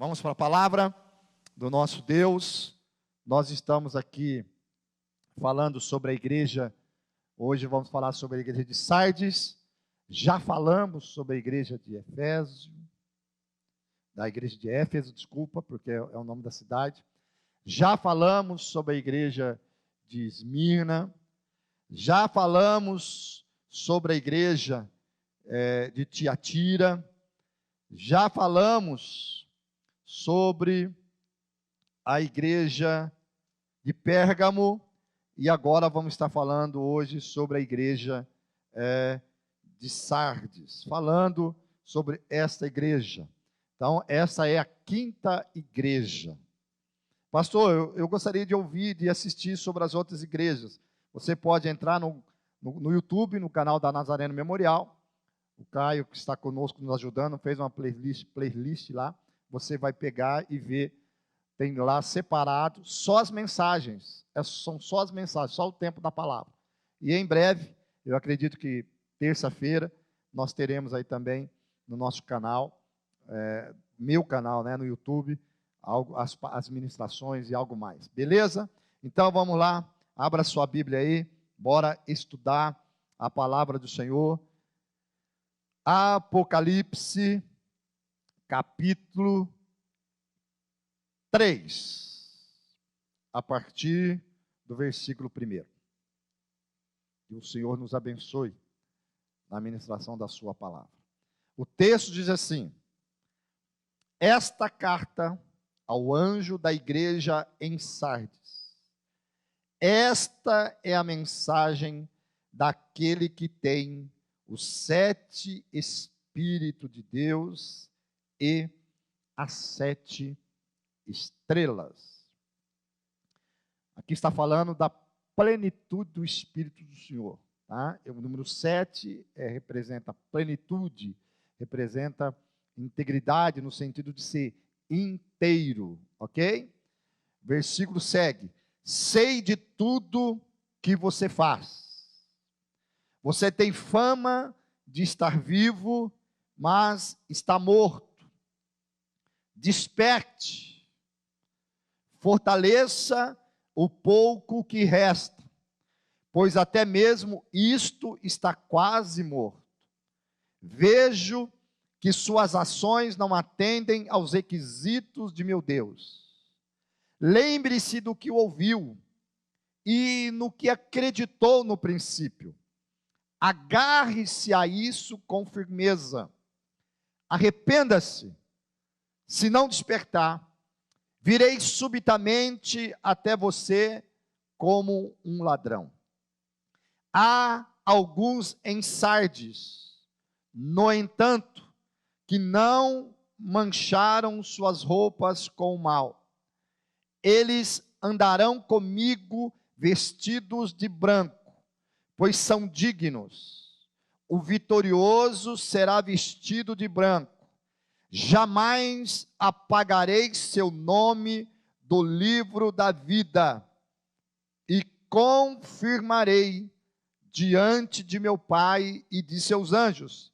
Vamos para a palavra do nosso Deus. Nós estamos aqui falando sobre a igreja. Hoje vamos falar sobre a igreja de Sardes. Já falamos sobre a igreja de Éfeso, desculpa, porque é o nome da cidade. Já falamos sobre a igreja de Esmirna. Já falamos sobre a igreja de Tiatira. Já falamos sobre a igreja de Pérgamo, e agora vamos estar falando hoje sobre a igreja de Sardes, falando sobre esta igreja. Então, essa é a quinta igreja. Pastor, eu gostaria de ouvir, de assistir sobre as outras igrejas. Você pode entrar no YouTube, no canal da Nazareno Memorial. O Caio, que está conosco, nos ajudando, fez uma playlist lá. Você vai pegar e ver, tem lá separado só as mensagens, são só as mensagens, só o tempo da palavra. E em breve, eu acredito que terça-feira, nós teremos aí também no nosso canal, meu canal, no YouTube, as ministrações e algo mais. Beleza? Então vamos lá, abra sua Bíblia aí, bora estudar a palavra do Senhor. Apocalipse, capítulo 3, a partir do versículo 1. Que o Senhor nos abençoe na ministração da sua palavra. O texto diz assim: esta carta ao anjo da igreja em Sardes. Esta é a mensagem daquele que tem os 7 Espíritos de Deus e as 7 estrelas. Aqui está falando da plenitude do Espírito do Senhor. Tá? O número 7 representa plenitude, representa integridade no sentido de ser inteiro, ok? Versículo segue: sei de tudo que você faz. Você tem fama de estar vivo, mas está morto. Desperte, fortaleça o pouco que resta, pois até mesmo isto está quase morto. Vejo que suas ações não atendem aos requisitos de meu Deus. Lembre-se do que ouviu e no que acreditou no princípio. Agarre-se a isso com firmeza. Arrependa-se. Se não despertar, virei subitamente até você como um ladrão. Há alguns em Sardes, no entanto, que não mancharam suas roupas com o mal. Eles andarão comigo vestidos de branco, pois são dignos. O vitorioso será vestido de branco. Jamais apagarei seu nome do livro da vida e confirmarei diante de meu Pai e de seus anjos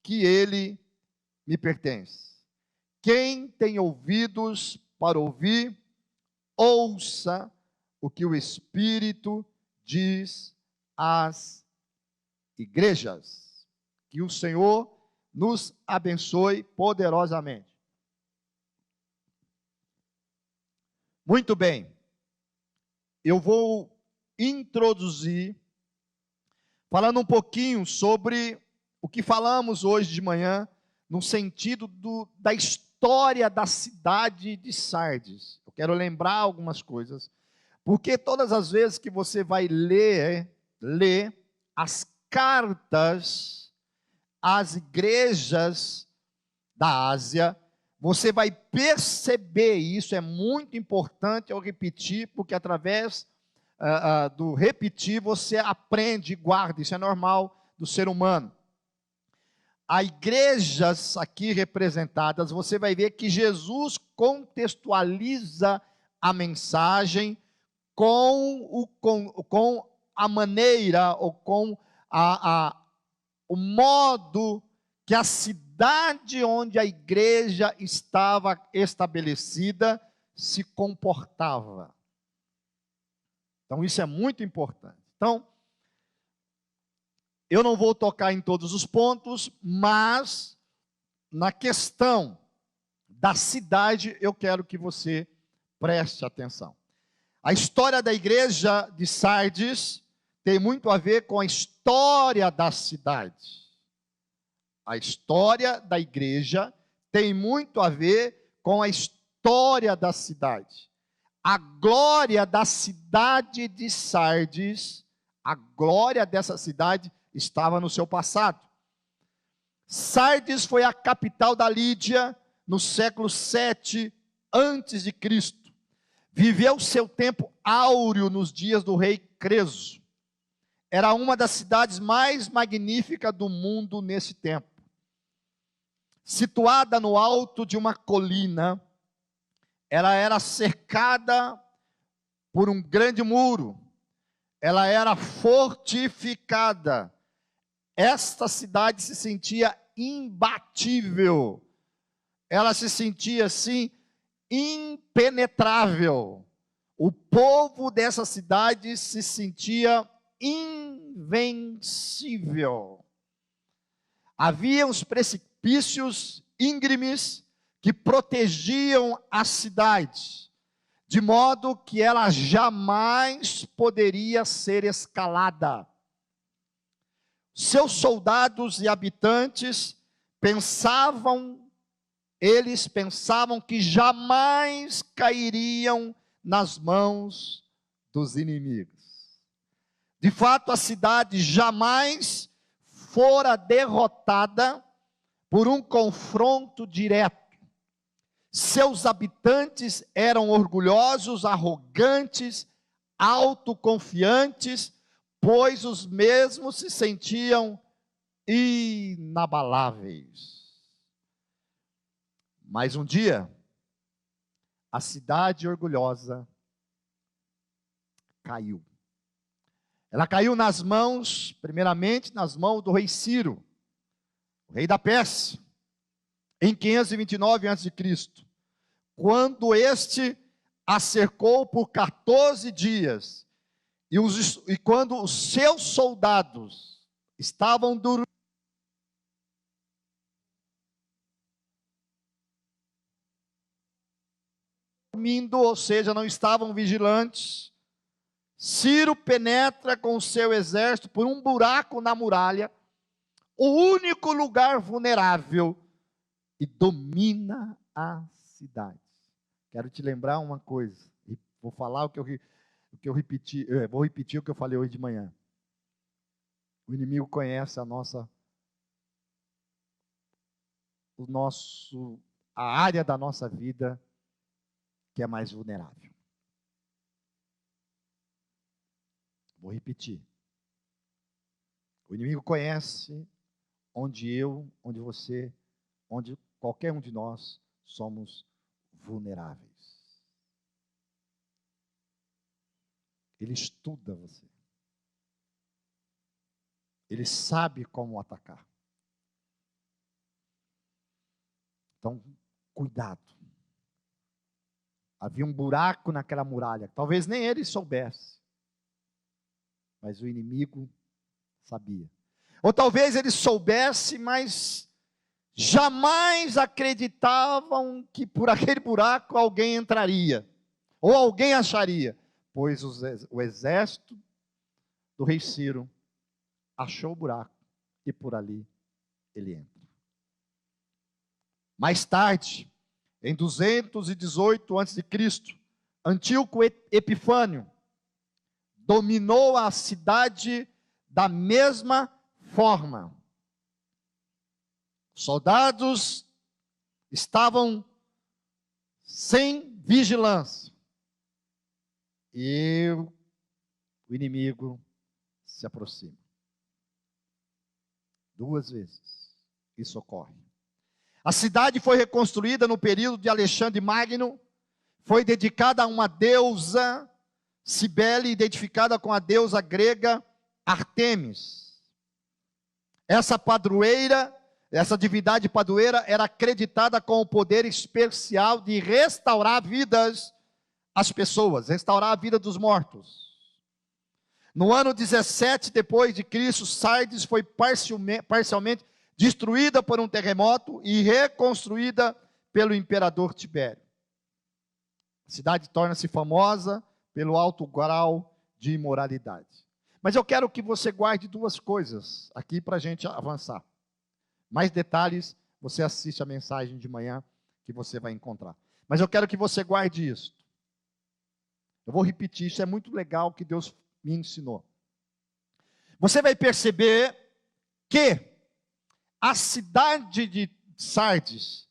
que ele me pertence. Quem tem ouvidos para ouvir, ouça o que o Espírito diz às igrejas. Que o Senhor nos abençoe poderosamente. Muito bem, eu vou introduzir, falando um pouquinho sobre o que falamos hoje de manhã, no sentido da história da cidade de Sardes. Eu quero lembrar algumas coisas, porque todas as vezes que você vai ler as cartas às igrejas da Ásia, você vai perceber, e isso é muito importante eu repetir, porque através do repetir você aprende e guarda, isso é normal do ser humano. As igrejas aqui representadas, você vai ver que Jesus contextualiza a mensagem com a maneira, ou com o modo que a cidade onde a igreja estava estabelecida se comportava. Então, isso é muito importante. Então, eu não vou tocar em todos os pontos, mas na questão da cidade, eu quero que você preste atenção. A história da igreja de Sardes tem muito a ver com a história da cidade. A história da igreja tem muito a ver com a história da cidade. A glória da cidade de Sardes, a glória dessa cidade estava no seu passado. Sardes foi a capital da Lídia no século 7 antes de Cristo. Viveu seu tempo áureo nos dias do rei Creso. Era uma das cidades mais magníficas do mundo nesse tempo. Situada no alto de uma colina, ela era cercada por um grande muro. Ela era fortificada. Esta cidade se sentia imbatível. Ela se sentia assim, impenetrável. O povo dessa cidade se sentia invencível. Havia os precipícios íngremes que protegiam a cidade, de modo que ela jamais poderia ser escalada. Seus soldados e habitantes eles pensavam que jamais cairiam nas mãos dos inimigos. De fato, a cidade jamais fora derrotada por um confronto direto. Seus habitantes eram orgulhosos, arrogantes, autoconfiantes, pois os mesmos se sentiam inabaláveis. Mas um dia, a cidade orgulhosa caiu. Ela caiu nas mãos, primeiramente nas mãos do rei Ciro, o rei da Pérsia, em 529 a.C., quando este a cercou por 14 dias, e quando os seus soldados estavam dormindo, ou seja, não estavam vigilantes, Ciro penetra com o seu exército por um buraco na muralha, o único lugar vulnerável, e domina a cidade. Quero te lembrar uma coisa, e vou falar o que eu repeti, vou repetir o que eu falei hoje de manhã. O inimigo conhece a área da nossa vida que é mais vulnerável. Vou repetir. O inimigo conhece onde você, onde qualquer um de nós somos vulneráveis. Ele estuda você. Ele sabe como atacar. Então, cuidado. Havia um buraco naquela muralha. Talvez nem ele soubesse. Mas o inimigo sabia. Ou talvez ele soubesse, mas jamais acreditavam que por aquele buraco alguém entraria. Ou alguém acharia. Pois o exército do rei Ciro achou o buraco e por ali ele entra. Mais tarde, em 218 a.C., Antíoco Epifânio dominou a cidade da mesma forma. Soldados estavam sem vigilância. E o inimigo se aproxima. 2 vezes isso ocorre. A cidade foi reconstruída no período de Alexandre Magno, foi dedicada a uma deusa, Cibele, identificada com a deusa grega Ártemis. Essa padroeira essa divindade padroeira era acreditada com o poder especial de restaurar vidas às pessoas, restaurar a vida dos mortos. No ano 17 depois de Cristo, Sardes foi parcialmente destruída por um terremoto e reconstruída pelo imperador Tibério. A cidade torna-se famosa pelo alto grau de imoralidade. Mas eu quero que você guarde duas coisas aqui para a gente avançar. Mais detalhes, você assiste a mensagem de manhã que você vai encontrar. Mas eu quero que você guarde isso. Eu vou repetir, isso é muito legal que Deus me ensinou. Você vai perceber que a cidade de Sardes,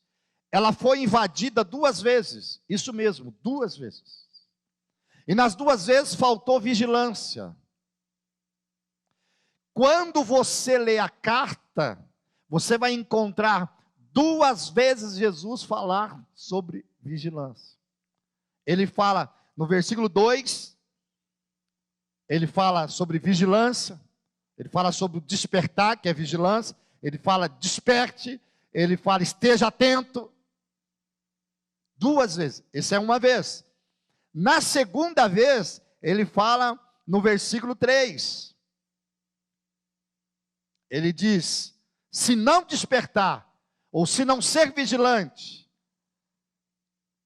ela foi invadida 2 vezes. Isso mesmo, 2 vezes. E nas 2 vezes faltou vigilância. Quando você lê a carta, você vai encontrar 2 vezes Jesus falar sobre vigilância. Ele fala no versículo 2, ele fala sobre vigilância, ele fala sobre o despertar, que é vigilância, ele fala desperte, ele fala esteja atento. 2 vezes, essa é uma vez. Na segunda vez, ele fala no versículo 3. Ele diz: se não despertar, ou se não ser vigilante,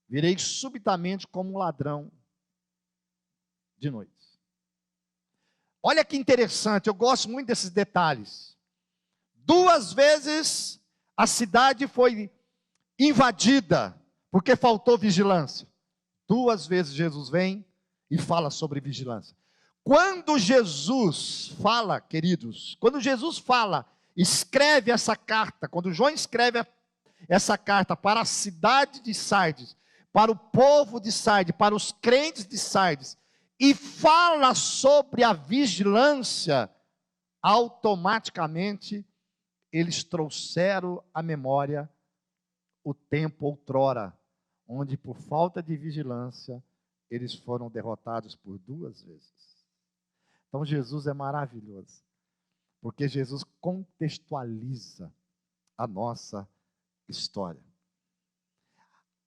virei subitamente como um ladrão de noite. Olha que interessante, eu gosto muito desses detalhes. 2 vezes a cidade foi invadida, porque faltou vigilância. 2 vezes Jesus vem e fala sobre vigilância. Quando Jesus fala, queridos, quando Jesus fala, escreve essa carta, quando João escreve essa carta para a cidade de Sardes, para o povo de Sardes, para os crentes de Sardes, e fala sobre a vigilância, automaticamente eles trouxeram à memória o tempo outrora, onde por falta de vigilância, eles foram derrotados por 2 vezes. Então Jesus é maravilhoso, porque Jesus contextualiza a nossa história.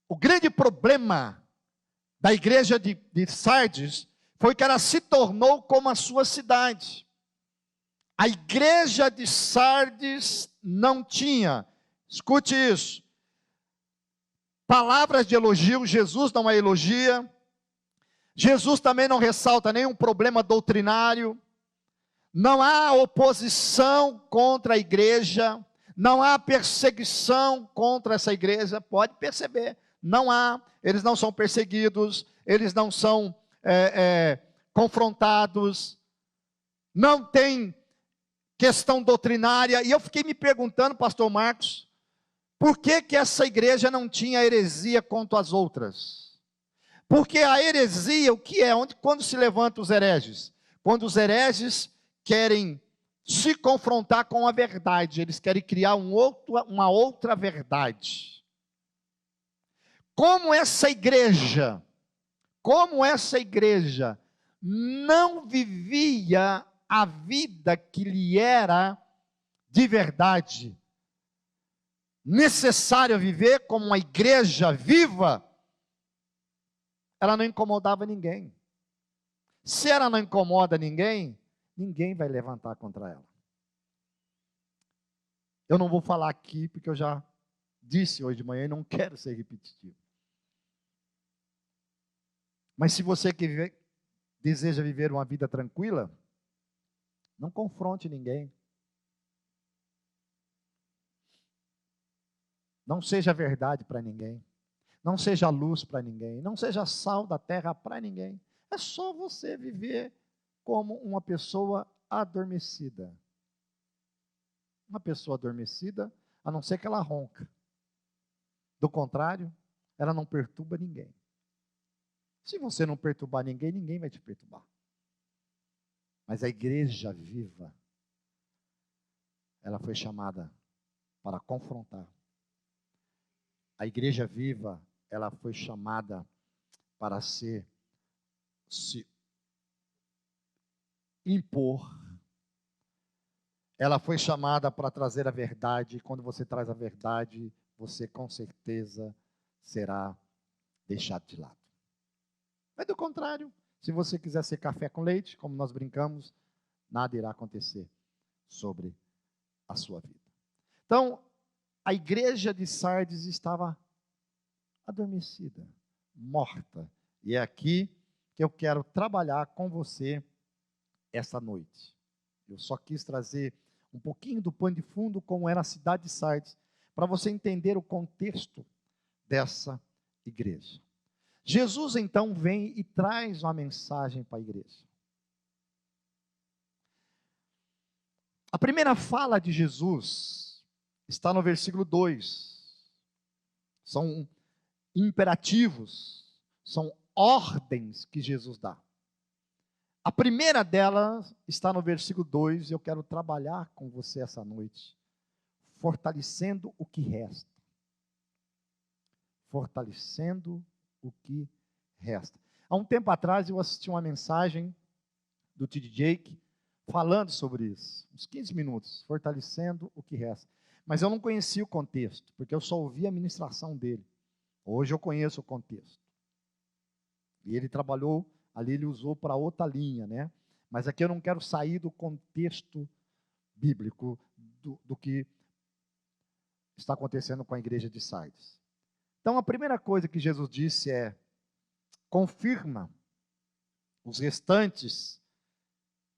O grande problema da igreja de Sardes foi que ela se tornou como a sua cidade. A igreja de Sardes não tinha, escute isso, palavras de elogio. Jesus não a elogia. Jesus também não ressalta nenhum problema doutrinário. Não há oposição contra a igreja. Não há perseguição contra essa igreja. Pode perceber, não há. Eles não são perseguidos. Eles não são confrontados. Não tem questão doutrinária. E eu fiquei me perguntando, pastor Marcos, por que essa igreja não tinha heresia quanto às outras? Porque a heresia, o que é? Quando se levantam os hereges? Quando os hereges querem se confrontar com a verdade, eles querem criar uma outra verdade. Como essa igreja não vivia a vida que lhe era de verdade necessária viver como uma igreja viva, ela não incomodava ninguém. Se ela não incomoda ninguém, ninguém vai levantar contra ela. Eu não vou falar aqui, porque eu já disse hoje de manhã e não quero ser repetitivo. Mas se você deseja viver uma vida tranquila, não confronte ninguém. Não seja verdade para ninguém. Não seja luz para ninguém. Não seja sal da terra para ninguém. É só você viver como uma pessoa adormecida. Uma pessoa adormecida, a não ser que ela ronca. Do contrário, ela não perturba ninguém. Se você não perturbar ninguém, ninguém vai te perturbar. Mas a igreja viva, ela foi chamada para confrontar. A igreja viva, ela foi chamada para se impor. ela foi chamada para trazer a verdade, e quando você traz a verdade, você com certeza será deixado de lado. Mas do contrário, se você quiser ser café com leite, como nós brincamos, nada irá acontecer sobre a sua vida. Então, a igreja de Sardes estava adormecida, morta. E é aqui que eu quero trabalhar com você essa noite. Eu só quis trazer um pouquinho do pano de fundo, como era a cidade de Sardes, para você entender o contexto dessa igreja. Jesus então vem e traz uma mensagem para a igreja. A primeira fala de Jesus está no versículo 2. São imperativos, são ordens que Jesus dá. A primeira delas está no versículo 2, e eu quero trabalhar com você essa noite, fortalecendo o que resta. Fortalecendo o que resta. Há um tempo atrás eu assisti uma mensagem do T.D. Jakes falando sobre isso, uns 15 minutos, fortalecendo o que resta. Mas eu não conhecia o contexto, porque eu só ouvi a ministração dele. Hoje eu conheço o contexto. E ele trabalhou, ali ele usou para outra linha, né? Mas aqui eu não quero sair do contexto bíblico do que está acontecendo com a igreja de Sardes. Então a primeira coisa que Jesus disse é: confirma os restantes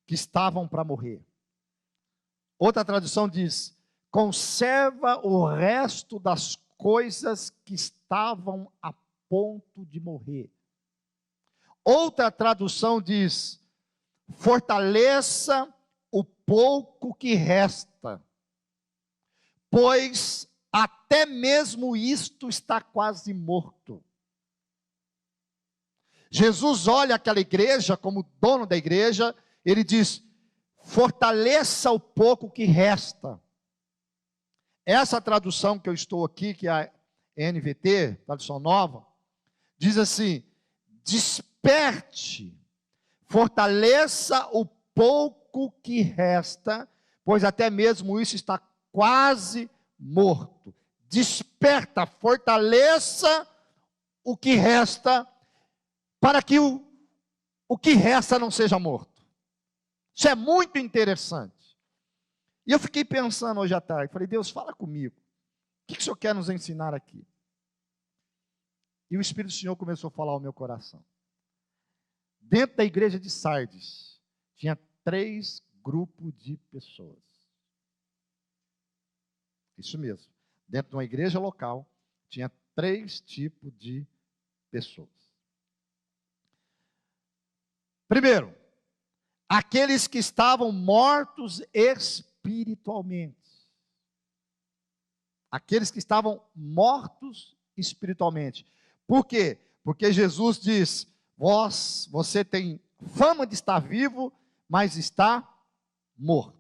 que estavam para morrer. Outra tradução diz: conserva o resto das coisas que estavam a ponto de morrer. Outra tradução diz: fortaleça o pouco que resta, pois até mesmo isto está quase morto. Jesus olha aquela igreja como dono da igreja, ele diz: fortaleça o pouco que resta. Essa tradução que eu estou aqui, que é a NVT, tradução nova, diz assim: desperte, fortaleça o pouco que resta, pois até mesmo isso está quase morto. Desperta, fortaleça o que resta, para que o que resta não seja morto. Isso é muito interessante. E eu fiquei pensando hoje à tarde, falei: Deus, fala comigo. O que o Senhor quer nos ensinar aqui? E o Espírito do Senhor começou a falar ao meu coração. Dentro da igreja de Sardes, tinha 3 grupos de pessoas. Isso mesmo. Dentro de uma igreja local, tinha 3 tipos de pessoas. Primeiro, aqueles que estavam mortos espiritualmente. Aqueles que estavam mortos espiritualmente. Por quê? Porque Jesus diz: você tem fama de estar vivo, mas está morto.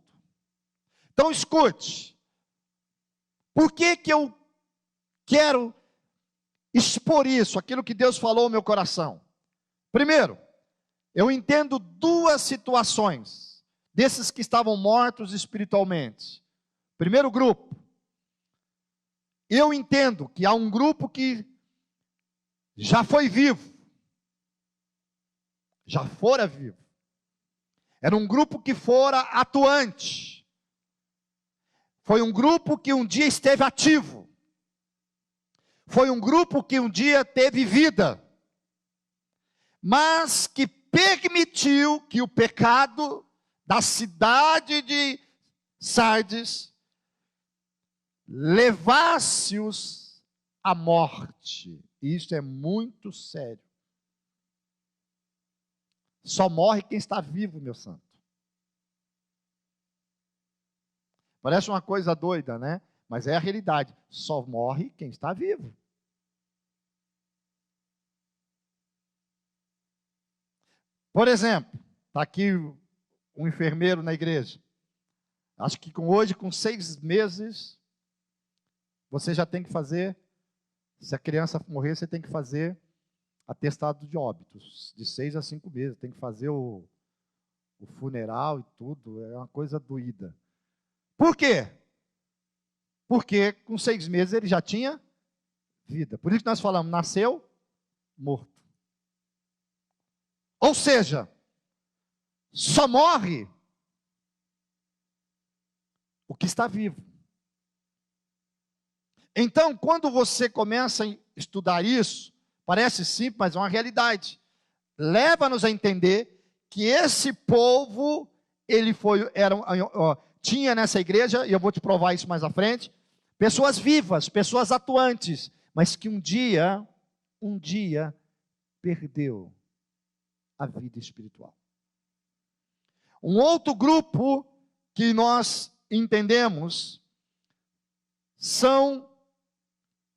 Então escute, por que eu quero expor isso, aquilo que Deus falou no meu coração? Primeiro, eu entendo 2 situações desses que estavam mortos espiritualmente. Primeiro grupo, eu entendo que há um grupo que já foi vivo, já fora vivo. Era um grupo que fora atuante. Foi um grupo que um dia esteve ativo. Foi um grupo que um dia teve vida. Mas que permitiu que o pecado da cidade de Sardes levasse-os à morte. E isso é muito sério. Só morre quem está vivo, meu santo. Parece uma coisa doida, né? Mas é a realidade. Só morre quem está vivo. Por exemplo, está aqui um enfermeiro na igreja. Acho que hoje, com 6 meses, você já tem que fazer, se a criança morrer, você tem que fazer atestado de óbitos, de 6 a 5 meses, tem que fazer o funeral e tudo, é uma coisa doída. Por quê? Porque com 6 meses ele já tinha vida. Por isso que nós falamos, nasceu morto. Ou seja, só morre o que está vivo. Então, quando você começa a estudar isso, parece simples, mas é uma realidade. Leva-nos a entender que esse povo, tinha nessa igreja, e eu vou te provar isso mais à frente, pessoas vivas, pessoas atuantes, mas que um dia perdeu a vida espiritual. Um outro grupo que nós entendemos são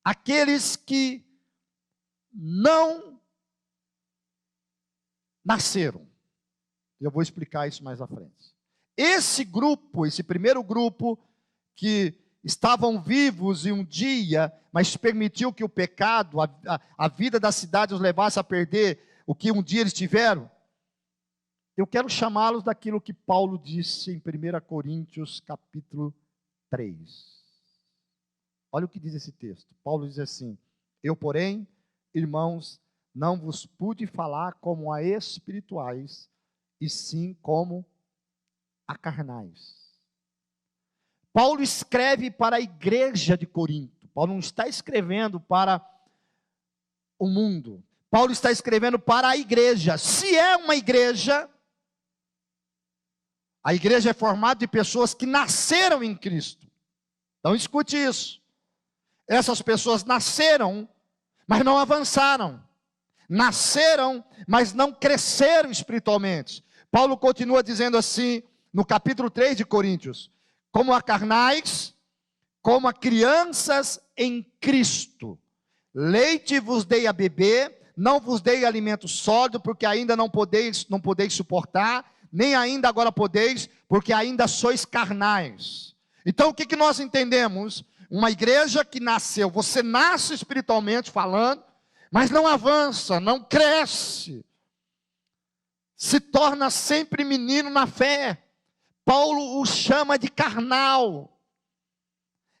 aqueles que não nasceram. Eu vou explicar isso mais à frente. Esse grupo, esse primeiro grupo, que estavam vivos e um dia, mas permitiu que o pecado, a vida da cidade os levasse a perder o que um dia eles tiveram, eu quero chamá-los daquilo que Paulo disse em 1 Coríntios capítulo 3. Olha o que diz esse texto. Paulo diz assim: eu, porém, irmãos, não vos pude falar como a espirituais, e sim como a carnais. Paulo escreve para a igreja de Corinto. Paulo não está escrevendo para o mundo. Paulo está escrevendo para a igreja. Se é uma igreja, a igreja é formada de pessoas que nasceram em Cristo. Então escute isso. Essas pessoas nasceram, mas não avançaram. Nasceram, mas não cresceram espiritualmente. Paulo continua dizendo assim, no capítulo 3 de Coríntios: como a carnais, como a crianças em Cristo. Leite vos dei a beber, não vos dei alimento sólido, porque ainda não podeis suportar, nem ainda agora podeis, porque ainda sois carnais. Então o que nós entendemos? Uma igreja que nasceu, você nasce espiritualmente falando, mas não avança, não cresce, se torna sempre menino na fé. Paulo o chama de carnal.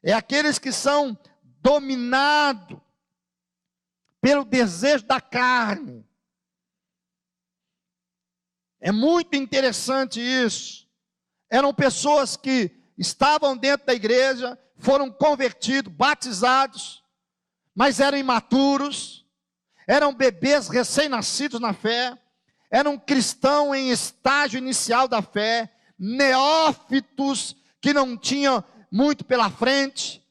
É aqueles que são dominados pelo desejo da carne. É muito interessante isso. Eram pessoas que estavam dentro da igreja, foram convertidos, batizados, mas eram imaturos, eram bebês recém-nascidos na fé, eram cristãos em estágio inicial da fé, neófitos que não tinham muito pela frente,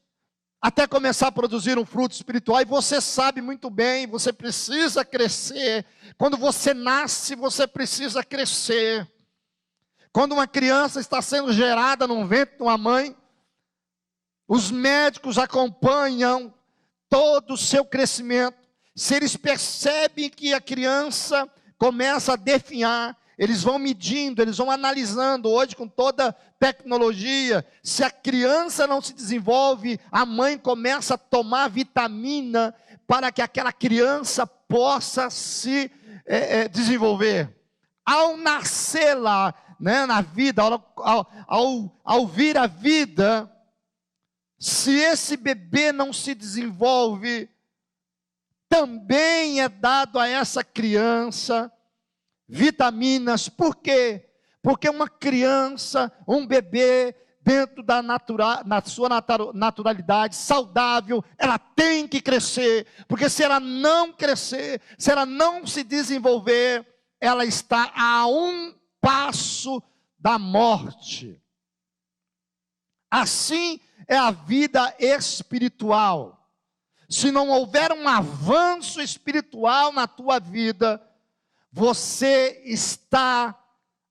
até começar a produzir um fruto espiritual. E você sabe muito bem, você precisa crescer. Quando você nasce, você precisa crescer. Quando uma criança está sendo gerada no ventre de uma mãe, os médicos acompanham todo o seu crescimento. Se eles percebem que a criança começa a definhar, eles vão medindo, eles vão analisando. Hoje, com toda tecnologia, se a criança não se desenvolve, a mãe começa a tomar vitamina para que aquela criança possa se desenvolver. Ao nascer lá, né, na vida, ao vir a vida, se esse bebê não se desenvolve, também é dado a essa criança vitaminas. Por quê? Porque uma criança, um bebê, dentro na sua naturalidade, saudável, ela tem que crescer, porque se ela não crescer, se ela não se desenvolver, ela está a um passo da morte. Assim é a vida espiritual. Se não houver um avanço espiritual na tua vida, você está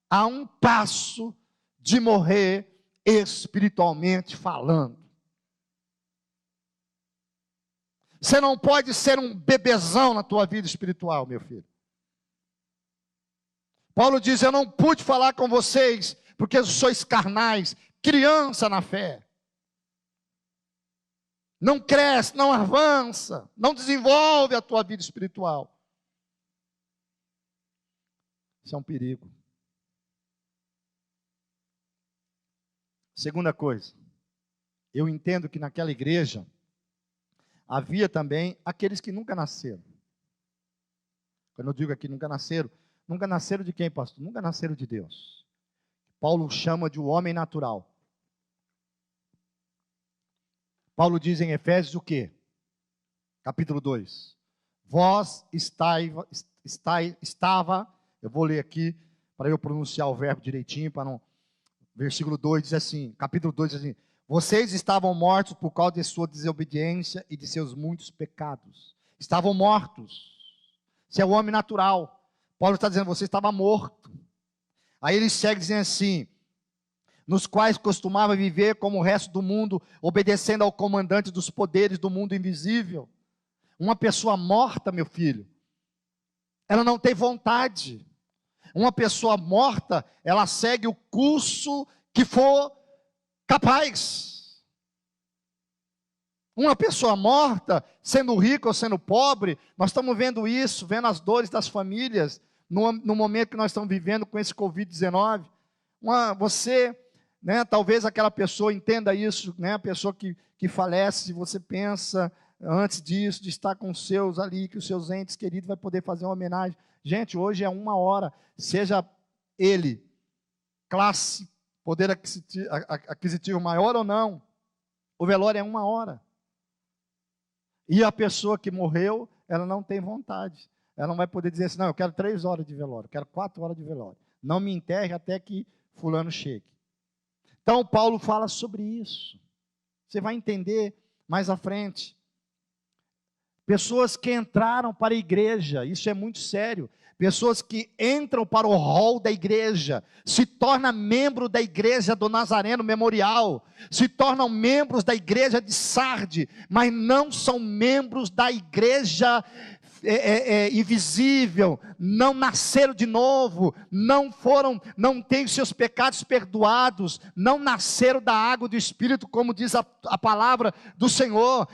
a um passo de morrer espiritualmente falando. Você não pode ser um bebezão na tua vida espiritual, meu filho. Paulo diz: eu não pude falar com vocês, porque sois carnais, criança na fé. Não cresce, não avança, não desenvolve a tua vida espiritual. Isso é um perigo. Segunda coisa, eu entendo que naquela igreja havia também aqueles que nunca nasceram. Quando eu digo aqui nunca nasceram de quem, pastor? Nunca nasceram de Deus. Paulo chama de o homem natural. Paulo diz em Efésios o quê? Capítulo 2. Vós estava, eu vou ler aqui para eu pronunciar o verbo direitinho, para não. Versículo 2 diz assim, capítulo 2 diz assim: vocês estavam mortos por causa de sua desobediência e de seus muitos pecados. Estavam mortos. Isso é o homem natural. Paulo está dizendo, você estava morto. Aí ele segue dizendo assim: nos quais costumava viver como o resto do mundo, obedecendo ao comandante dos poderes do mundo invisível. Uma pessoa morta, meu filho, ela não tem vontade. Uma pessoa morta, ela segue o curso que for capaz. Uma pessoa morta, sendo rica ou sendo pobre, nós estamos vendo isso, vendo as dores das famílias, no momento que nós estamos vivendo com esse Covid-19. Você, talvez aquela pessoa entenda isso, a pessoa que falece, você pensa, antes disso, de estar com os seus ali, que os seus entes queridos vai poder fazer uma homenagem. Gente, hoje é 1 hora, seja ele, classe, poder aquisitivo maior ou não, o velório é 1 hora. E a pessoa que morreu, ela não tem vontade. Ela não vai poder dizer assim, não, eu quero 3 horas de velório, eu quero 4 horas de velório. Não me enterre até que fulano chegue. Então, Paulo fala sobre isso. Você vai entender mais à frente. Pessoas que entraram para a igreja, isso é muito sério. Pessoas que entram para o hall da igreja, se tornam membro da igreja do Nazareno Memorial, se tornam membros da igreja de Sardes, mas não são membros da igreja invisível, não nasceram de novo, não têm seus pecados perdoados, não nasceram da água do Espírito, como diz a palavra do Senhor,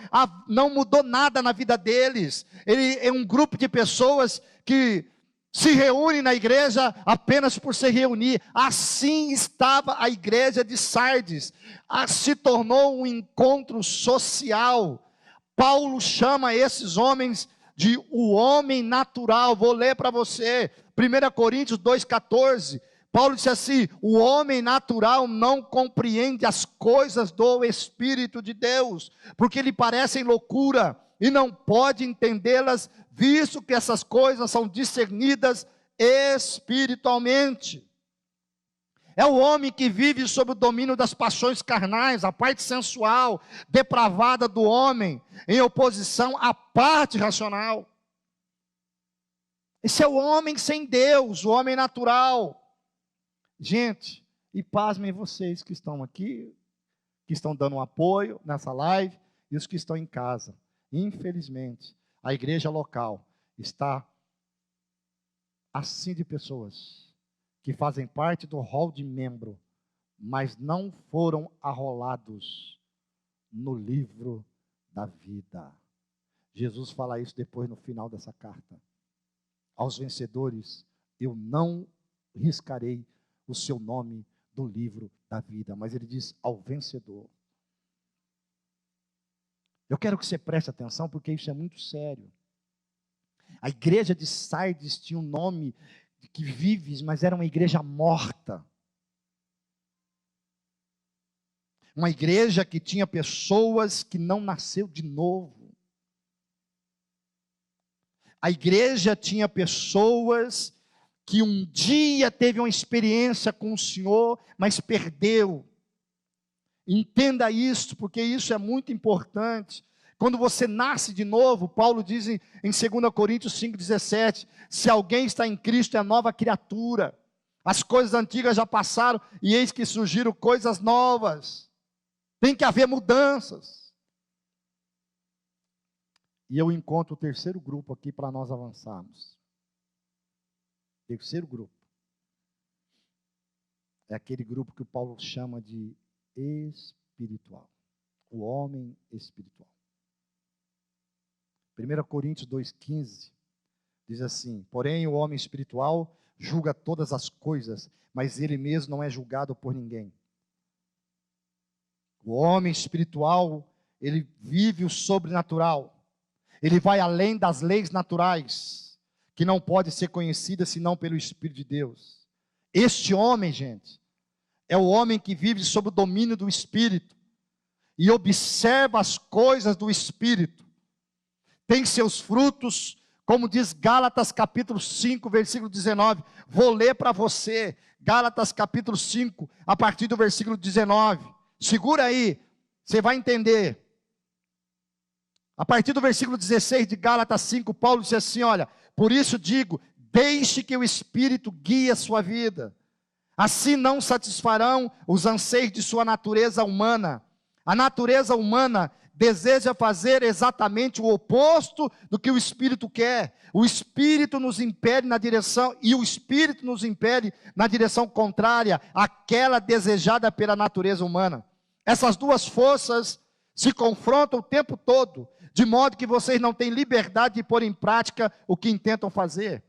não mudou nada na vida deles. Ele é um grupo de pessoas que se reúne na igreja apenas por se reunir. Assim estava a igreja de Sardes, se tornou um encontro social. Paulo chama esses homens de o homem natural. Vou ler para você, 1 Coríntios 2,14, Paulo disse assim: o homem natural não compreende as coisas do Espírito de Deus, porque lhe parecem loucura, e não pode entendê-las, visto que essas coisas são discernidas espiritualmente. É o homem que vive sob o domínio das paixões carnais, a parte sensual, depravada do homem, em oposição à parte racional. Esse é o homem sem Deus, o homem natural. Gente, e pasmem vocês que estão aqui, que estão dando um apoio nessa live, e os que estão em casa. Infelizmente, a igreja local está assim de pessoas que fazem parte do hall de membro, mas não foram arrolados no livro da vida. Jesus fala isso depois no final dessa carta. Aos vencedores, eu não riscarei o seu nome do livro da vida, mas ele diz ao vencedor. Eu quero que você preste atenção, porque isso é muito sério. A igreja de Sardes tinha um nome que vives, mas era uma igreja morta. Uma igreja que tinha pessoas que não nasceu de novo. A igreja tinha pessoas que um dia teve uma experiência com o Senhor, mas perdeu. Entenda isso, porque isso é muito importante. Quando você nasce de novo, Paulo diz em 2 Coríntios 5,17, se alguém está em Cristo é nova criatura, as coisas antigas já passaram, e eis que surgiram coisas novas, tem que haver mudanças. E eu encontro o terceiro grupo aqui para nós avançarmos. Terceiro grupo, é aquele grupo que o Paulo chama de espiritual, o homem espiritual. 1 Coríntios 2,15 diz assim: porém o homem espiritual julga todas as coisas, mas ele mesmo não é julgado por ninguém. O homem espiritual, ele vive o sobrenatural. Ele vai além das leis naturais, que não pode ser conhecida senão pelo Espírito de Deus. Este homem, gente, é o homem que vive sob o domínio do Espírito e observa as coisas do Espírito. Tem seus frutos, como diz Gálatas capítulo 5, versículo 19. Vou ler para você, Gálatas capítulo 5, a partir do versículo 19. Segura aí, você vai entender. A partir do versículo 16 de Gálatas 5, Paulo diz assim, olha, por isso digo, deixe que o Espírito guie a sua vida. Assim não satisfarão os anseios de sua natureza humana. A natureza humana deseja fazer exatamente o oposto do que o Espírito quer. O Espírito nos impele na direção, e o Espírito nos impele na direção contrária àquela desejada pela natureza humana. Essas duas forças se confrontam o tempo todo, de modo que vocês não têm liberdade de pôr em prática o que intentam fazer.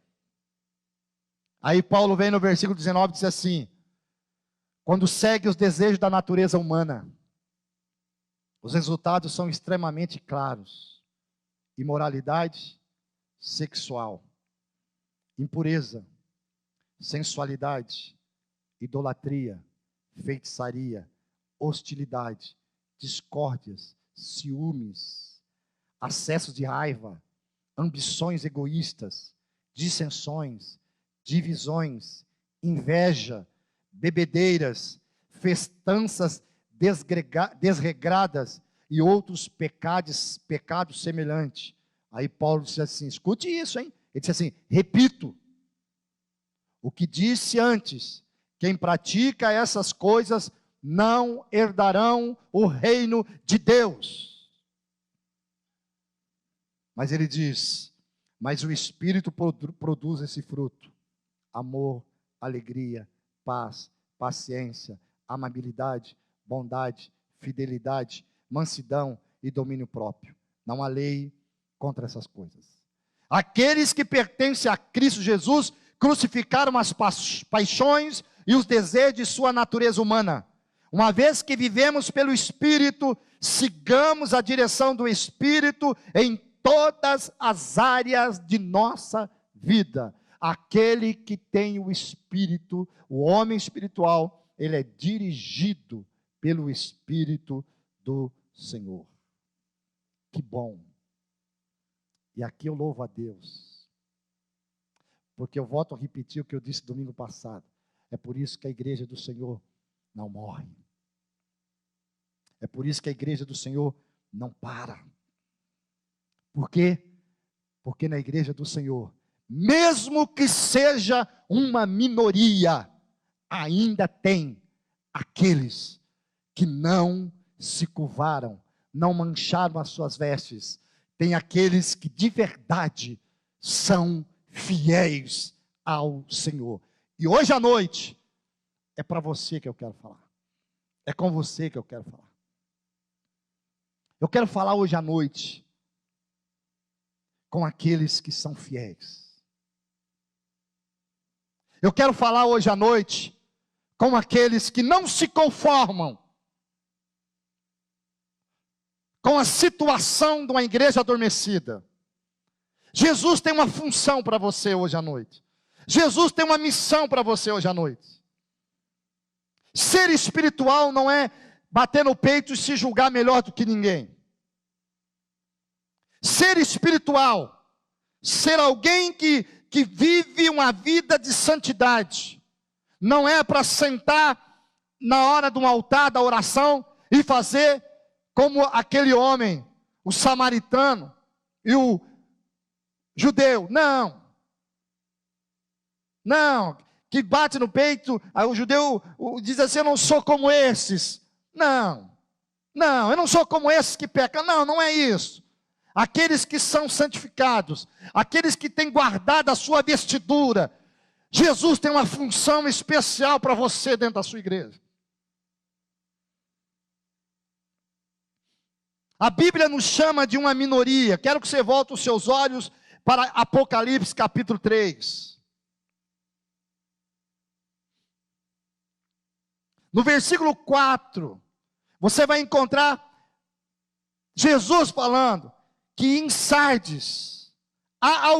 Aí Paulo vem no versículo 19 e diz assim, quando segue os desejos da natureza humana, os resultados são extremamente claros: imoralidade sexual, impureza, sensualidade, idolatria, feitiçaria, hostilidade, discórdias, ciúmes, acessos de raiva, ambições egoístas, dissensões, divisões, inveja, bebedeiras, festanças desregradas e outros pecados semelhantes. Aí Paulo disse assim, escute isso, hein? Ele disse assim, repito, o que disse antes, quem pratica essas coisas não herdarão o reino de Deus. Mas ele diz, mas o Espírito produz esse fruto: amor, alegria, paz, paciência, amabilidade, bondade, fidelidade, mansidão e domínio próprio. Não há lei contra essas coisas. Aqueles que pertencem a Cristo Jesus crucificaram as paixões e os desejos de sua natureza humana. Uma vez que vivemos pelo Espírito, sigamos a direção do Espírito em todas as áreas de nossa vida. Aquele que tem o Espírito, o homem espiritual, ele é dirigido pelo Espírito do Senhor. Que bom. E aqui eu louvo a Deus, porque eu volto a repetir o que eu disse domingo passado. É por isso que a igreja do Senhor não morre. É por isso que a igreja do Senhor não para. Por quê? Porque na igreja do Senhor, mesmo que seja uma minoria, ainda tem aqueles que não se curvaram, não mancharam as suas vestes. Tem aqueles que de verdade são fiéis ao Senhor. E hoje à noite, é para você que eu quero falar. É com você que eu quero falar. Eu quero falar hoje à noite com aqueles que são fiéis. Eu quero falar hoje à noite com aqueles que não se conformam com a situação de uma igreja adormecida. Jesus tem uma função para você hoje à noite. Jesus tem uma missão para você hoje à noite. Ser espiritual não é bater no peito e se julgar melhor do que ninguém. Ser espiritual, ser alguém que vive uma vida de santidade, não é para sentar na hora de um altar da oração e fazer como aquele homem, o samaritano e o judeu. Não, que bate no peito, aí o judeu diz assim, eu não sou como esses. Não, eu não sou como esses que pecam. Não é isso. Aqueles que são santificados, aqueles que têm guardado a sua vestidura. Jesus tem uma função especial para você dentro da sua igreja. A Bíblia nos chama de uma minoria. Quero que você volte os seus olhos para Apocalipse capítulo 3. No versículo 4, você vai encontrar Jesus falando que em Sardes há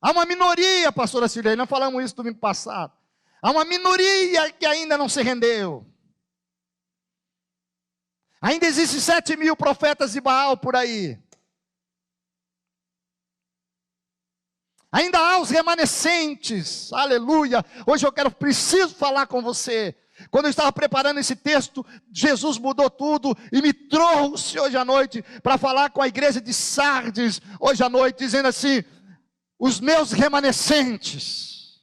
uma minoria, pastora Silene, nós falamos isso domingo passado. Há uma minoria que ainda não se rendeu. Ainda existem 7.000 profetas de Baal por aí. Ainda há os remanescentes, aleluia. Hoje preciso falar com você. Quando eu estava preparando esse texto, Jesus mudou tudo e me trouxe hoje à noite para falar com a igreja de Sardes, hoje à noite, dizendo assim: os meus remanescentes,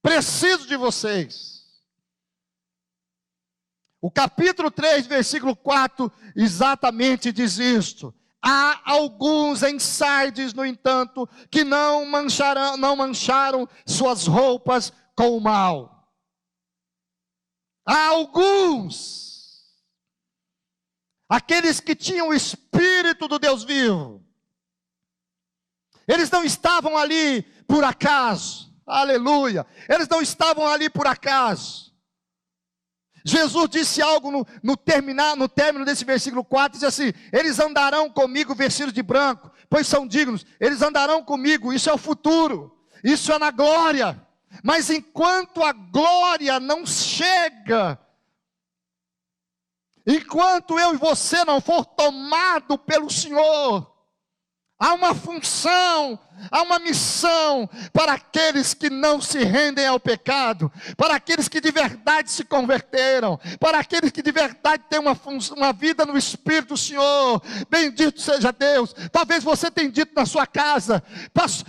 preciso de vocês. O capítulo 3, versículo 4, exatamente diz isto: há alguns em Sardes, no entanto, que não mancharam suas roupas com o mal. Há alguns, aqueles que tinham o Espírito do Deus vivo. Eles não estavam ali por acaso, aleluia. Eles não estavam ali por acaso. Jesus disse algo no término desse versículo 4, diz assim: eles andarão comigo vestidos de branco, pois são dignos. Eles andarão comigo, isso é o futuro, isso é na glória. Mas enquanto a glória não chega, enquanto eu e você não for tomado pelo Senhor, há uma função, há uma missão para aqueles que não se rendem ao pecado, para aqueles que de verdade se converteram, para aqueles que de verdade têm uma vida no Espírito do Senhor. Bendito seja Deus. Talvez você tenha dito na sua casa: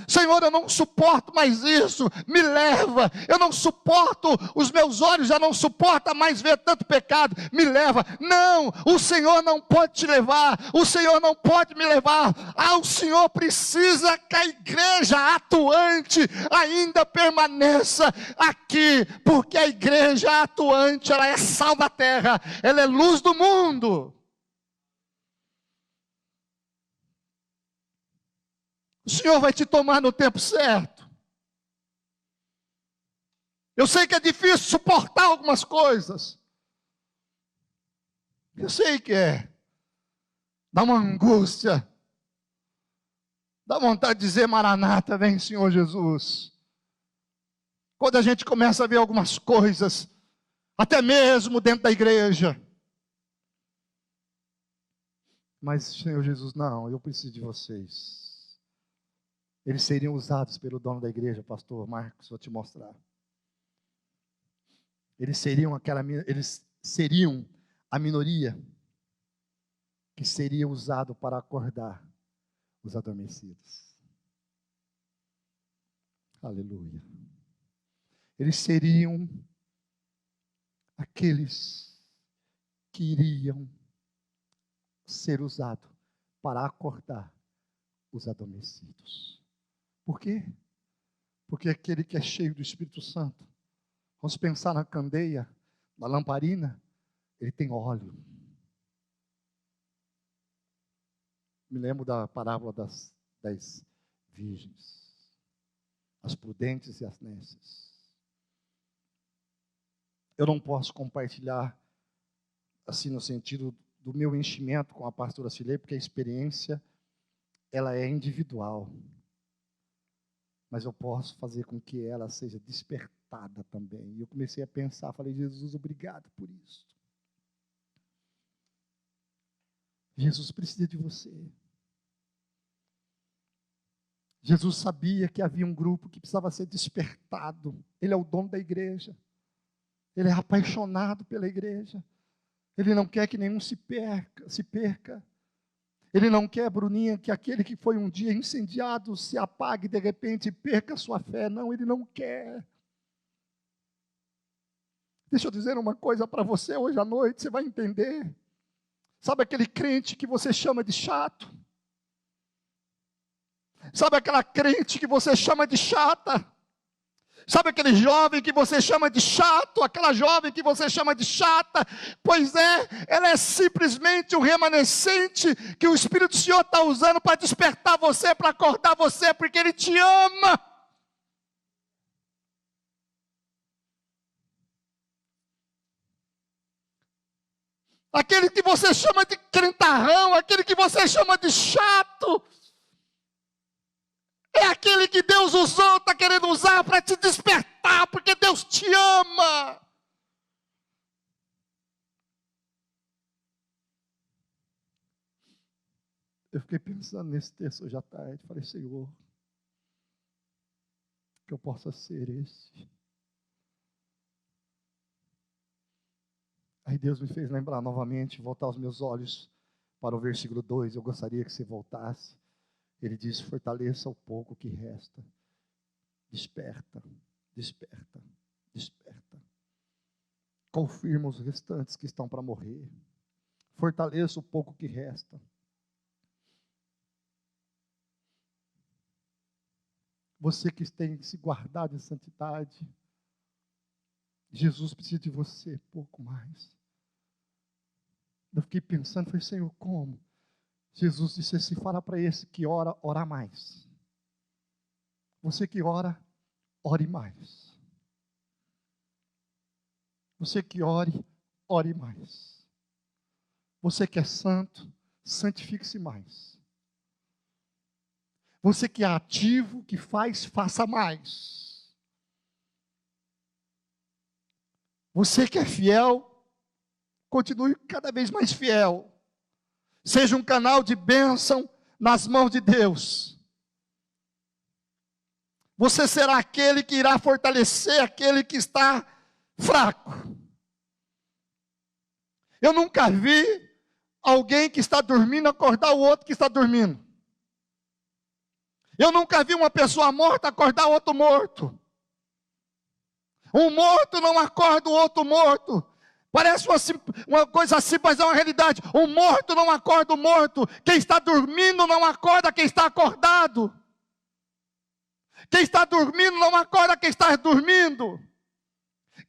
Senhor, eu não suporto mais isso, me leva. Eu não suporto, os meus olhos já não suportam mais ver tanto pecado, me leva. Não, o Senhor não pode te levar, o Senhor não pode me levar. O Senhor precisa que a igreja atuante ainda permaneça aqui, porque a igreja atuante, ela é sal da terra, ela é luz do mundo. O Senhor vai te tomar no tempo certo. Eu sei que é difícil suportar algumas coisas, eu sei que dá uma angústia, dá vontade de dizer: Maranata, vem Senhor Jesus. Quando a gente começa a ver algumas coisas, até mesmo dentro da igreja. Mas Senhor Jesus, não, eu preciso de vocês. Eles seriam usados pelo dono da igreja, pastor Marcos, vou te mostrar. Eles seriam a minoria que seria usado para acordar os adormecidos. Aleluia. Eles seriam aqueles que iriam ser usados para acordar os adormecidos. Por quê? Porque aquele que é cheio do Espírito Santo, vamos pensar na candeia, na lamparina, ele tem óleo. Me lembro da parábola das 10 virgens, as prudentes e as nécias. Eu não posso compartilhar assim no sentido do meu enchimento com a pastora Silene, porque a experiência ela é individual. Mas eu posso fazer com que ela seja despertada também. E eu comecei a pensar, falei: Jesus, obrigado por isso. Jesus precisa de você. Jesus sabia que havia um grupo que precisava ser despertado. Ele é o dono da igreja. Ele é apaixonado pela igreja. Ele não quer que nenhum se perca. Ele não quer, Bruninha, que aquele que foi um dia incendiado se apague de repente e perca a sua fé. Não, ele não quer. Deixa eu dizer uma coisa para você hoje à noite, você vai entender. Sabe aquele crente que você chama de chato? Sabe aquela crente que você chama de chata? Sabe aquele jovem que você chama de chato? Aquela jovem que você chama de chata? Pois é, ela é simplesmente um remanescente que o Espírito do Senhor está usando para despertar você, para acordar você, porque Ele te ama. aquele que você chama de crentarrão, aquele que você chama de chato, é aquele que Deus usou, está querendo usar para te despertar, porque Deus te ama. Eu fiquei pensando nesse texto hoje à tarde, falei, Senhor, que eu possa ser esse. Aí Deus me fez lembrar novamente, voltar os meus olhos para o versículo 2, eu gostaria que você voltasse. Ele diz, fortaleça o pouco que resta. Desperta, desperta, desperta. Confirma os restantes que estão para morrer. Fortaleça o pouco que resta. Você que tem se guardado em santidade, Jesus precisa de você pouco mais. Eu fiquei pensando, falei, Senhor, como? Jesus disse assim, fala para esse que ora, ora mais. Você que ora, ore mais. Você que ore, ore mais. Você que é santo, santifique-se mais. Você que é ativo, que faz, faça mais. Você que é fiel, continue cada vez mais fiel. Seja um canal de bênção nas mãos de Deus. Você será aquele que irá fortalecer aquele que está fraco. Eu nunca vi alguém que está dormindo acordar o outro que está dormindo. Eu nunca vi uma pessoa morta acordar outro morto. Um morto não acorda o outro morto. Parece uma coisa assim, mas é uma realidade. Um morto não acorda o morto. Quem está dormindo não acorda quem está acordado. Quem está dormindo não acorda quem está dormindo.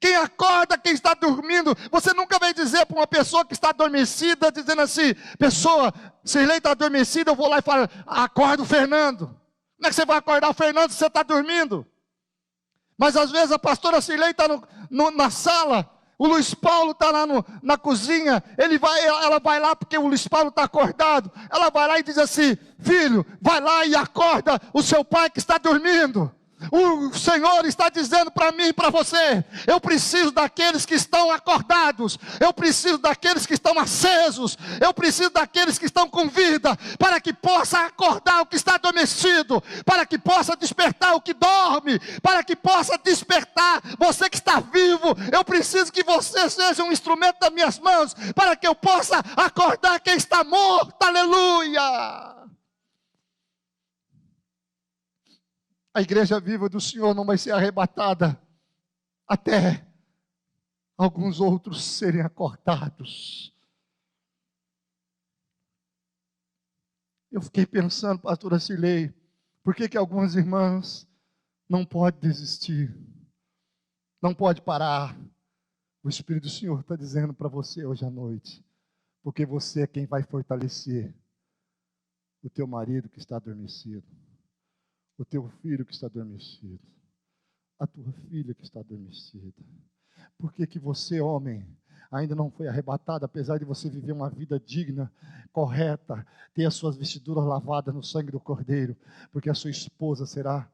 Quem acorda quem está dormindo. Você nunca vai dizer para uma pessoa que está adormecida, dizendo assim, pessoa, Sirlei está adormecida, eu vou lá e falo, acorda o Fernando. Como é que você vai acordar o Fernando se você está dormindo? Mas às vezes a pastora Sirlei está na sala, o Luiz Paulo está lá na cozinha, ela vai lá porque o Luiz Paulo está acordado, ela vai lá e diz assim, filho, vai lá e acorda o seu pai que está dormindo. O Senhor está dizendo para mim e para você, eu preciso daqueles que estão acordados, eu preciso daqueles que estão acesos, eu preciso daqueles que estão com vida, para que possa acordar o que está adormecido, para que possa despertar o que dorme, para que possa despertar você que está vivo. Eu preciso que você seja um instrumento das minhas mãos, para que eu possa acordar quem está morto, aleluia. A igreja viva do Senhor não vai ser arrebatada até alguns outros serem acordados. Eu fiquei pensando, pastora Sirlei, por que algumas irmãs não podem desistir? Não pode parar. O Espírito do Senhor está dizendo para você hoje à noite, porque você é quem vai fortalecer o teu marido que está adormecido. O teu filho que está adormecido, a tua filha que está adormecida. Por que você, homem, ainda não foi arrebatado, apesar de você viver uma vida digna, correta, ter as suas vestiduras lavadas no sangue do Cordeiro? Porque a sua esposa será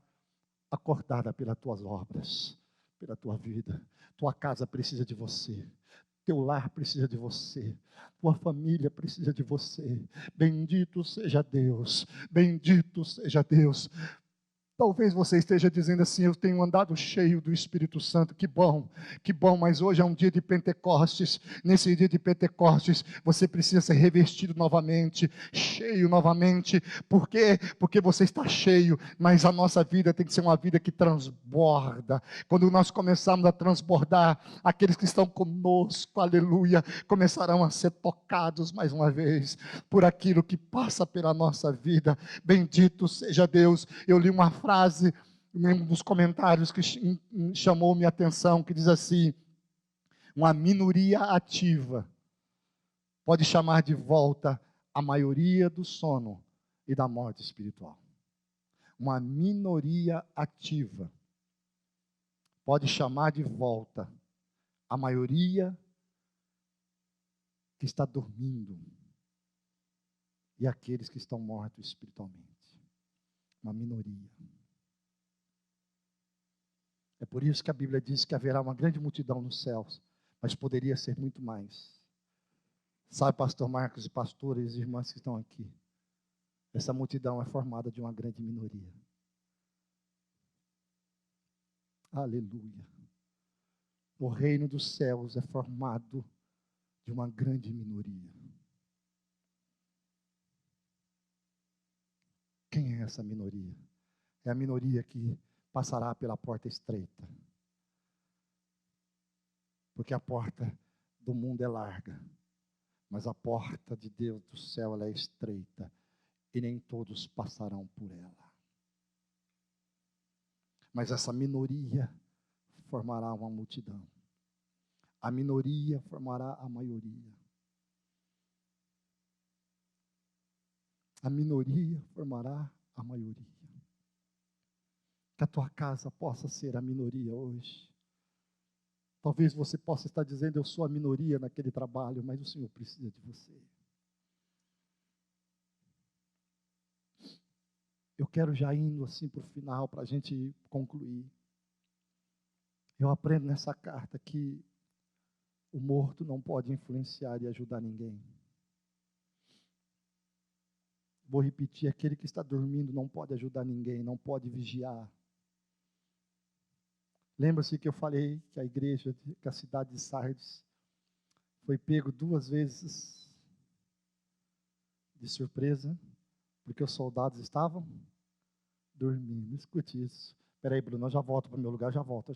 acordada pelas tuas obras, pela tua vida. Tua casa precisa de você. Teu lar precisa de você. Tua família precisa de você. Bendito seja Deus. Bendito seja Deus. Talvez você esteja dizendo assim, eu tenho andado cheio do Espírito Santo, que bom, mas hoje é um dia de Pentecostes. Nesse dia de Pentecostes, você precisa ser revestido novamente, cheio novamente. Por quê? Porque você está cheio, mas a nossa vida tem que ser uma vida que transborda. Quando nós começarmos a transbordar, aqueles que estão conosco, aleluia, começarão a ser tocados mais uma vez, por aquilo que passa pela nossa vida. Bendito seja Deus. Eu li uma frase em um dos comentários que chamou minha atenção, que diz assim, uma minoria ativa pode chamar de volta a maioria do sono e da morte espiritual. Uma minoria ativa pode chamar de volta a maioria que está dormindo e aqueles que estão mortos espiritualmente. Uma minoria. É por isso que a Bíblia diz que haverá uma grande multidão nos céus, mas poderia ser muito mais. Sabe, pastor Marcos e pastores e irmãs que estão aqui, essa multidão é formada de uma grande minoria. Aleluia. O reino dos céus é formado de uma grande minoria. Quem é essa minoria? É a minoria que passará pela porta estreita. Porque a porta do mundo é larga, mas a porta de Deus do céu ela é estreita, e nem todos passarão por ela. Mas essa minoria formará uma multidão. A minoria formará a maioria. A minoria formará a maioria. Que a tua casa possa ser a minoria hoje. Talvez você possa estar dizendo, eu sou a minoria naquele trabalho, mas o Senhor precisa de você. Eu quero já indo assim para o final, para a gente concluir. Eu aprendo nessa carta que o morto não pode influenciar e ajudar ninguém. Vou repetir, aquele que está dormindo não pode ajudar ninguém, não pode vigiar. Lembra-se que eu falei que a igreja, que a cidade de Sardes foi pego 2 vezes de surpresa, porque os soldados estavam dormindo. Escute isso. Espera aí, Bruno, eu já volto para o meu lugar, eu já volto.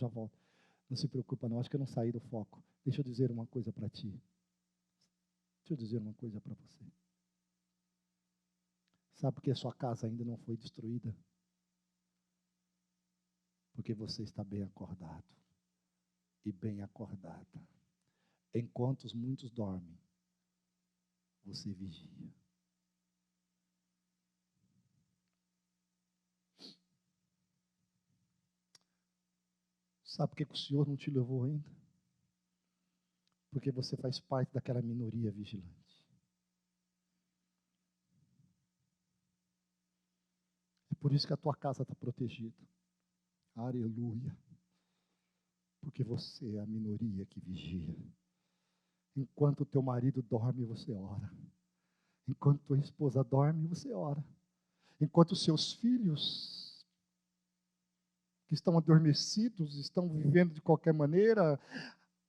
Não se preocupa não, acho que eu não saí do foco. Deixa eu dizer uma coisa para ti. Deixa eu dizer uma coisa para você. Sabe por que a sua casa ainda não foi destruída? Porque você está bem acordado e bem acordada. Enquanto os muitos dormem, você vigia. Sabe por que o Senhor não te levou ainda? Porque você faz parte daquela minoria vigilante. É por isso que a tua casa está protegida. Aleluia. Porque você é a minoria que vigia. Enquanto o teu marido dorme, você ora. Enquanto tua esposa dorme, você ora. Enquanto os seus filhos, que estão adormecidos, estão vivendo de qualquer maneira,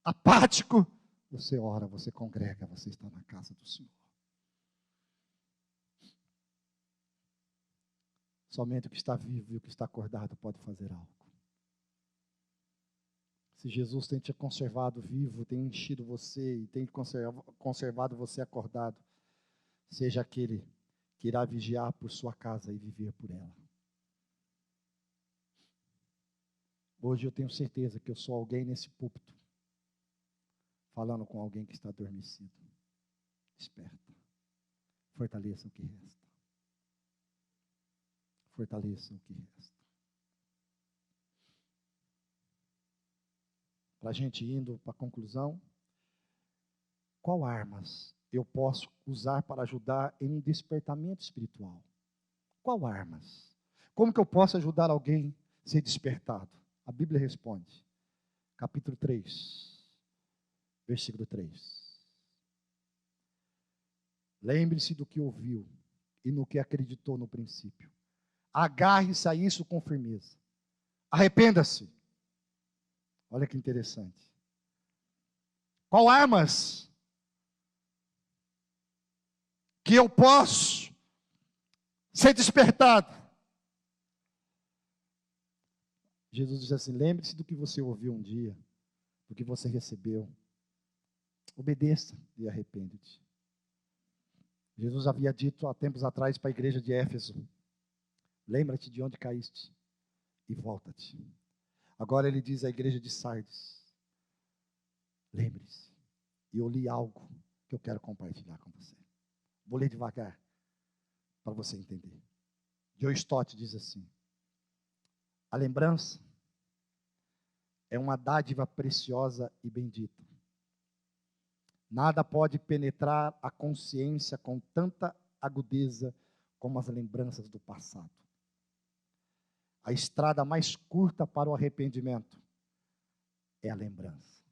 apático, você ora, você congrega, você está na casa do Senhor. Somente o que está vivo e o que está acordado pode fazer algo. Se Jesus tem te conservado vivo, tem enchido você e tem conservado você acordado, seja aquele que irá vigiar por sua casa e viver por ela. Hoje eu tenho certeza que eu sou alguém nesse púlpito, falando com alguém que está adormecido. Desperta. Fortaleça o que resta. Fortaleça o que resta. Para a gente indo para a conclusão, qual armas eu posso usar para ajudar em um despertamento espiritual? Qual armas? Como que eu posso ajudar alguém a ser despertado? A Bíblia responde, capítulo 3, versículo 3. Lembre-se do que ouviu e no que acreditou no princípio. Agarre-se a isso com firmeza. Arrependa-se. Olha que interessante. Qual armas que eu posso ser despertado? Jesus diz assim, lembre-se do que você ouviu um dia, do que você recebeu. Obedeça e arrepende-te. Jesus havia dito há tempos atrás para a igreja de Éfeso, lembra-te de onde caíste e volta-te. Agora ele diz à igreja de Sardes, lembre-se, e eu li algo que eu quero compartilhar com você. Vou ler devagar, para você entender. John Stott diz assim, a lembrança é uma dádiva preciosa e bendita. Nada pode penetrar a consciência com tanta agudeza como as lembranças do passado. A estrada mais curta para o arrependimento é a lembrança.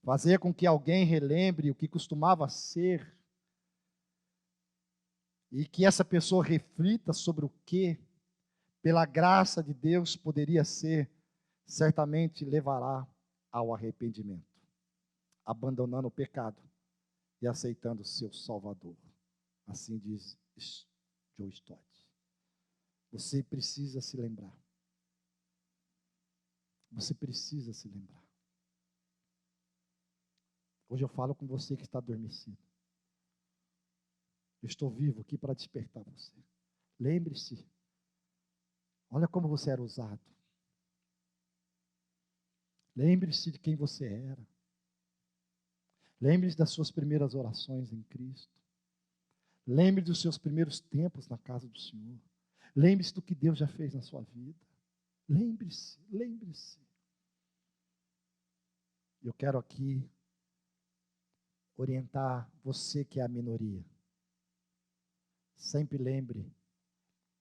Fazer com que alguém relembre o que costumava ser e que essa pessoa reflita sobre o que, pela graça de Deus, poderia ser, certamente levará ao arrependimento, abandonando o pecado e aceitando o seu Salvador. Assim diz Joe Stott. Você precisa se lembrar. Você precisa se lembrar. Hoje eu falo com você que está adormecido. Eu estou vivo aqui para despertar você. Lembre-se. Olha como você era usado. Lembre-se de quem você era. Lembre-se das suas primeiras orações em Cristo. Lembre dos seus primeiros tempos na casa do Senhor. Lembre-se do que Deus já fez na sua vida. Lembre-se, lembre-se. Eu quero aqui orientar você que é a minoria. Sempre lembre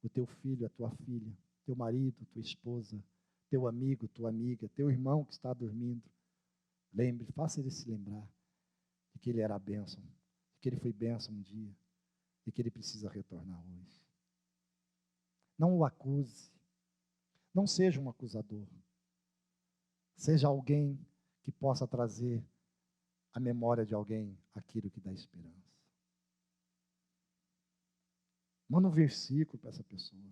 o teu filho, a tua filha, teu marido, tua esposa, teu amigo, tua amiga, teu irmão que está dormindo. Lembre, faça ele se lembrar de que ele era a bênção, de que ele foi bênção um dia, e que ele precisa retornar hoje. Não o acuse. Não seja um acusador. Seja alguém que possa trazer à memória de alguém aquilo que dá esperança. Manda um versículo para essa pessoa.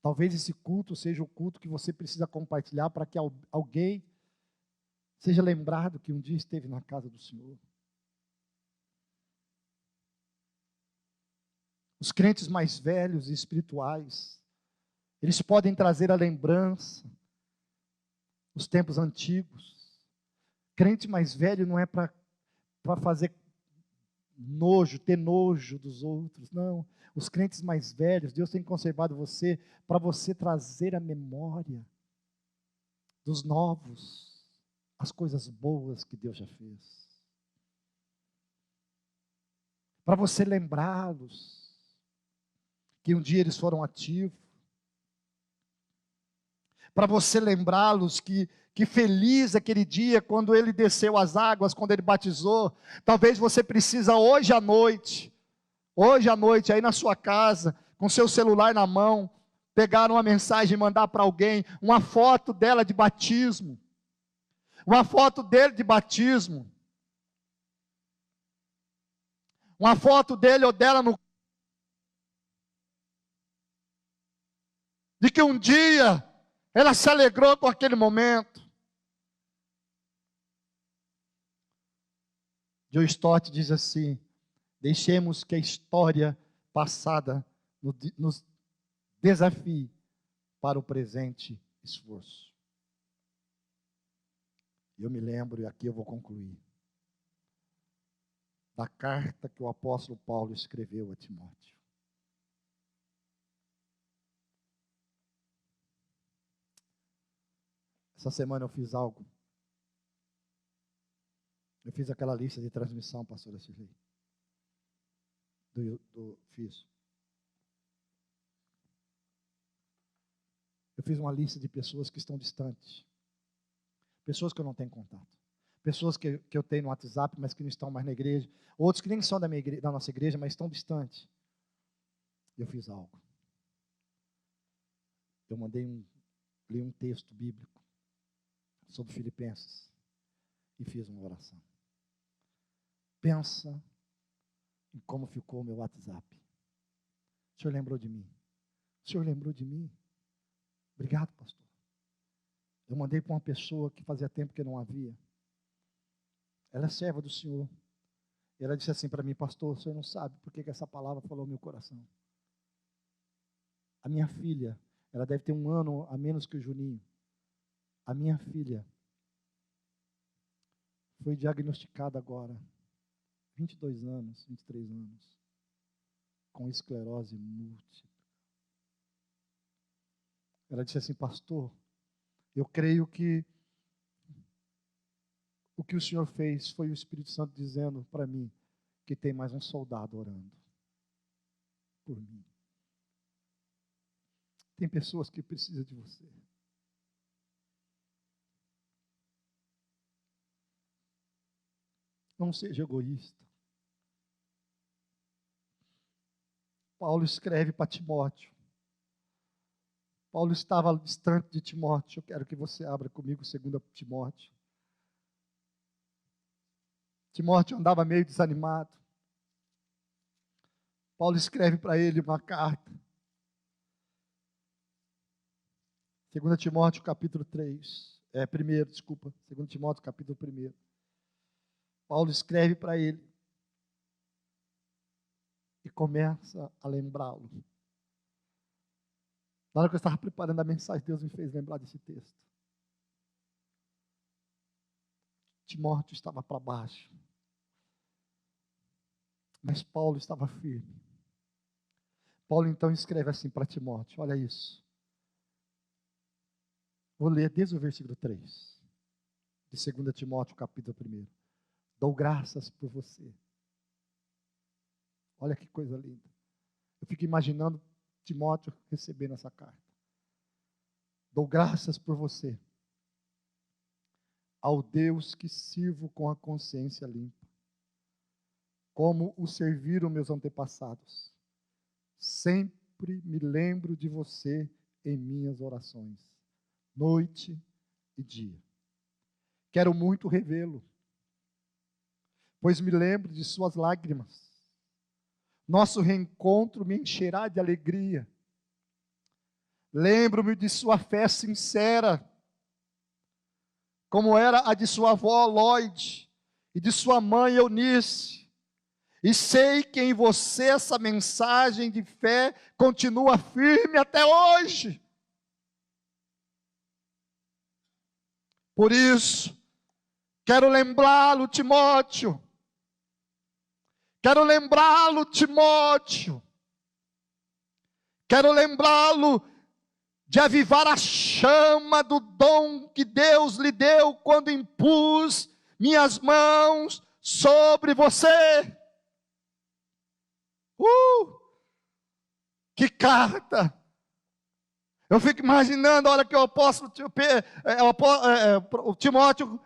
Talvez esse culto seja o culto que você precisa compartilhar para que alguém seja lembrado que um dia esteve na casa do Senhor. Os crentes mais velhos e espirituais, eles podem trazer a lembrança dos tempos antigos. Crente mais velho não é para fazer nojo, ter nojo dos outros, não. Os crentes mais velhos, Deus tem conservado você para você trazer a memória dos novos, as coisas boas que Deus já fez. Para você lembrá-los que um dia eles foram ativos. Para você lembrá-los que feliz aquele dia quando ele desceu as águas, quando ele batizou. Talvez você precisa hoje à noite, aí na sua casa, com seu celular na mão, pegar uma mensagem e mandar para alguém uma foto dela de batismo, uma foto dele de batismo, uma foto dele ou dela de que um dia ela se alegrou com aquele momento. Joe Stott diz assim: deixemos que a história passada nos desafie para o presente esforço. Eu me lembro, e aqui eu vou concluir, da carta que o apóstolo Paulo escreveu a Timóteo. Essa semana eu fiz algo. Eu fiz aquela lista de transmissão, pastora Cirlei. Fiz. Eu fiz uma lista de pessoas que estão distantes. Pessoas que eu não tenho contato. Pessoas que eu tenho no WhatsApp, mas que não estão mais na igreja. Outros que nem são da nossa igreja, mas estão distantes. Eu fiz algo. Eu li um texto bíblico sobre Filipenses e fiz uma oração. Pensa em como ficou o meu WhatsApp. O senhor lembrou de mim? O senhor lembrou de mim? Obrigado, pastor. Eu mandei para uma pessoa que fazia tempo que não havia. Ela é serva do Senhor. E ela disse assim para mim: pastor, o senhor não sabe por que essa palavra falou no meu coração. A minha filha, ela deve ter 1 ano a menos que o Juninho. A minha filha foi diagnosticada agora, 22 anos, 23 anos, com esclerose múltipla. Ela disse assim: pastor, eu creio que O que o Senhor fez foi o Espírito Santo dizendo para mim que tem mais um soldado orando por mim. Tem pessoas que precisam de você. Não seja egoísta. Paulo escreve para Timóteo. Paulo estava distante de Timóteo. Eu quero que você abra comigo 2 Timóteo. Timóteo andava meio desanimado. Paulo escreve para ele uma carta. 2 Timóteo capítulo 3. 2 Timóteo capítulo 1. Paulo escreve para ele. E começa a lembrá-lo. Na hora que eu estava preparando a mensagem, Deus me fez lembrar desse texto. Timóteo estava para baixo. Mas Paulo estava firme. Paulo então escreve assim para Timóteo, olha isso. Vou ler desde o versículo 3, de 2 Timóteo capítulo 1. Dou graças por você. Olha que coisa linda. Eu fico imaginando Timóteo recebendo essa carta. Dou graças por você, ao Deus que sirvo com a consciência limpa, como o serviram meus antepassados. Sempre me lembro de você em minhas orações, noite e dia. Quero muito revê-lo, pois me lembro de suas lágrimas. Nosso reencontro me encherá de alegria. Lembro-me de sua fé sincera, como era a de sua avó Lloyd e de sua mãe Eunice. E sei que em você essa mensagem de fé continua firme até hoje. Por isso, quero lembrá-lo, Timóteo. Quero lembrá-lo, Timóteo. Quero lembrá-lo de avivar a chama do dom que Deus lhe deu quando impus minhas mãos sobre você. Que carta! Eu fico imaginando a hora que o apóstolo o Timóteo,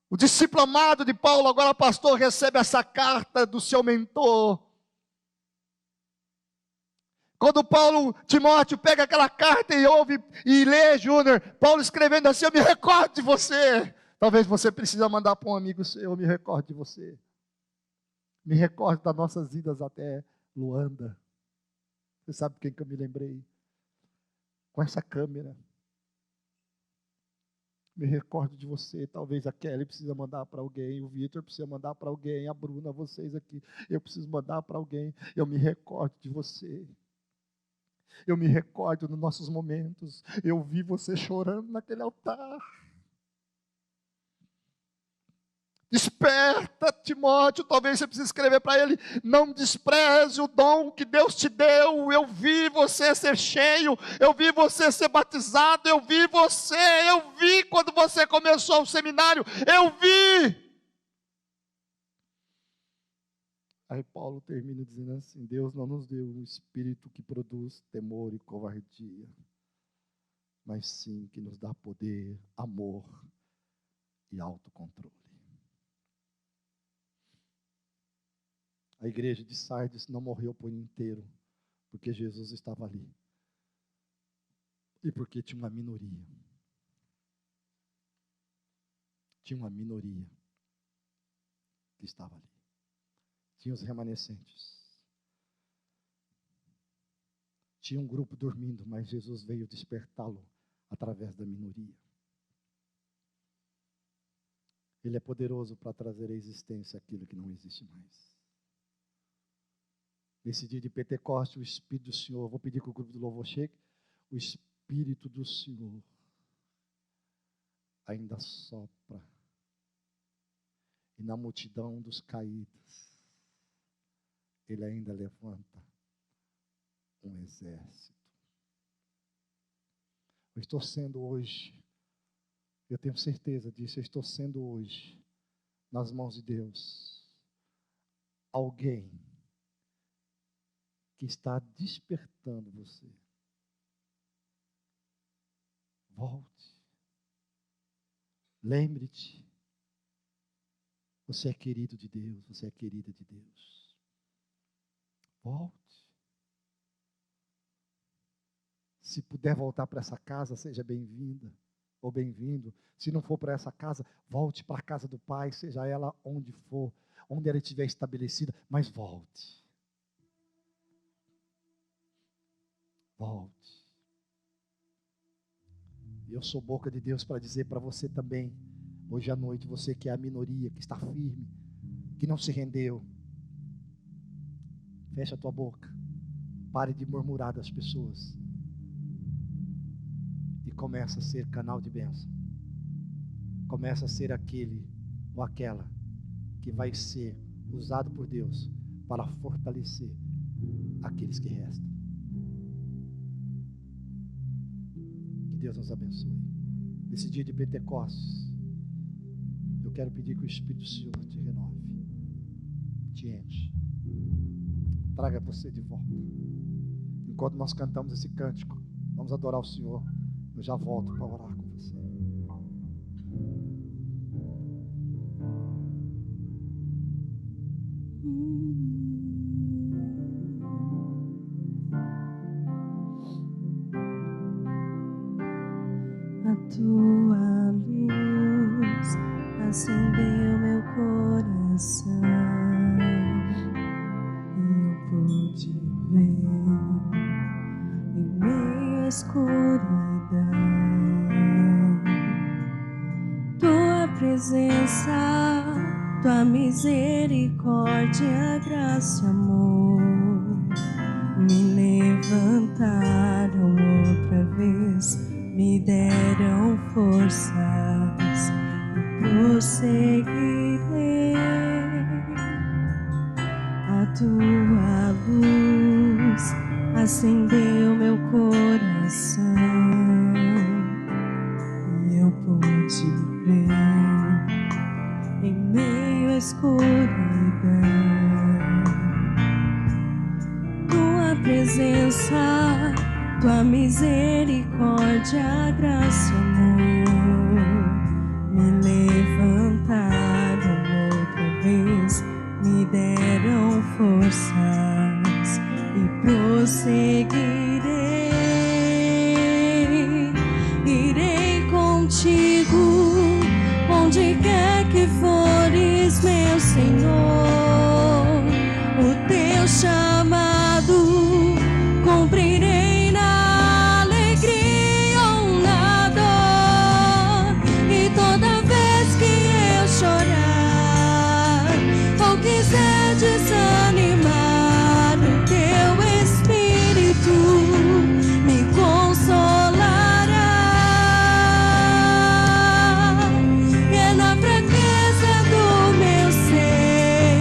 o discípulo amado de Paulo, agora pastor, recebe essa carta do seu mentor. Quando Timóteo pega aquela carta e ouve e lê, Júnior, Paulo escrevendo assim, eu me recordo de você. Talvez você precise mandar para um amigo seu, eu me recordo de você. Me recordo das nossas idas até Luanda. Você sabe quem que eu me lembrei? Com essa câmera. Me recordo de você. Talvez a Kelly precisa mandar para alguém, o Vitor precisa mandar para alguém, a Bruna, vocês aqui. Eu preciso mandar para alguém. Eu me recordo de você. Eu me recordo nos nossos momentos. Eu vi você chorando naquele altar. Desperta, Timóteo. Talvez você precise escrever para ele: não despreze o dom que Deus te deu. Eu vi você ser cheio, eu vi você ser batizado, eu vi quando você começou o seminário, eu vi. Aí Paulo termina dizendo assim: Deus não nos deu um espírito que produz temor e covardia, mas sim que nos dá poder, amor e autocontrole. A igreja de Sardes não morreu por inteiro, porque Jesus estava ali. E porque tinha uma minoria. Tinha uma minoria que estava ali. Tinha os remanescentes. Tinha um grupo dormindo, mas Jesus veio despertá-lo através da minoria. Ele é poderoso para trazer à existência aquilo que não existe mais. Nesse dia de Pentecoste, o Espírito do Senhor, vou pedir que o grupo do louvor chegue, o Espírito do Senhor ainda sopra. E na multidão dos caídos, Ele ainda levanta um exército. Eu estou sendo hoje, eu tenho certeza disso, eu estou sendo hoje nas mãos de Deus alguém que está despertando você. Volte. Lembre-te. Você é querido de Deus, você é querida de Deus. Volte. Se puder voltar para essa casa, seja bem-vinda ou bem-vindo. Se não for para essa casa, volte para a casa do Pai, seja ela onde for, onde ela estiver estabelecida, mas volte. Volte. E eu sou boca de Deus para dizer para você também, hoje à noite, você que é a minoria, que está firme, que não se rendeu, fecha a tua boca, pare de murmurar das pessoas e começa a ser canal de bênção. Começa a ser aquele ou aquela que vai ser usado por Deus para fortalecer aqueles que restam. Que Deus nos abençoe. Nesse dia de Pentecostes, eu quero pedir que o Espírito do Senhor te renove, te enche, traga você de volta. Enquanto nós cantamos esse cântico, vamos adorar o Senhor. Eu já volto para orar com você. A tua luz acendeu meu coração e eu pude ver em meio à escuridão tua presença, tua misericórdia, graça e amor me levantaram outra vez, me deram forças e prosseguirei. A tua luz acendeu meu coração e eu pude ver em meio à escuridão tua presença, tua misericórdia, graça e amor me levantaram outra vez, me deram forças e prosseguirei. Irei contigo onde quer que fores, meu Senhor. O teu chamado cumprirei na alegria ou na dor. E toda vez que eu chorar ou quiser desanimar, o teu Espírito me consolará. E é na fraqueza do meu ser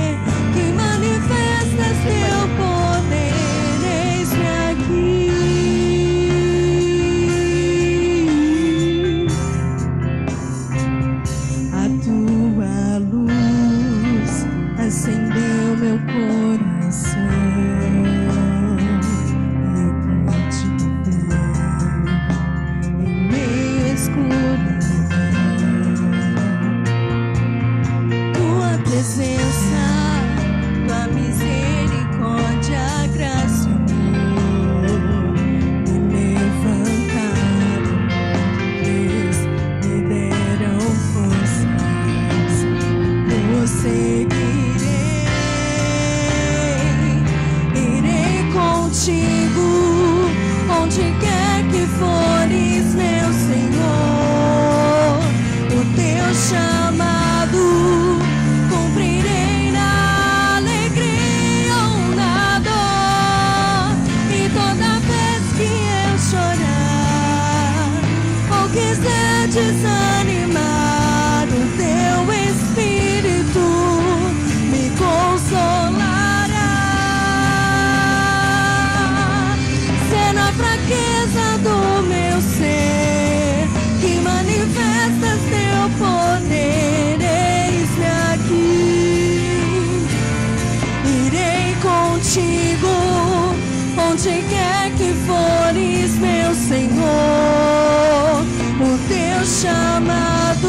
chamado,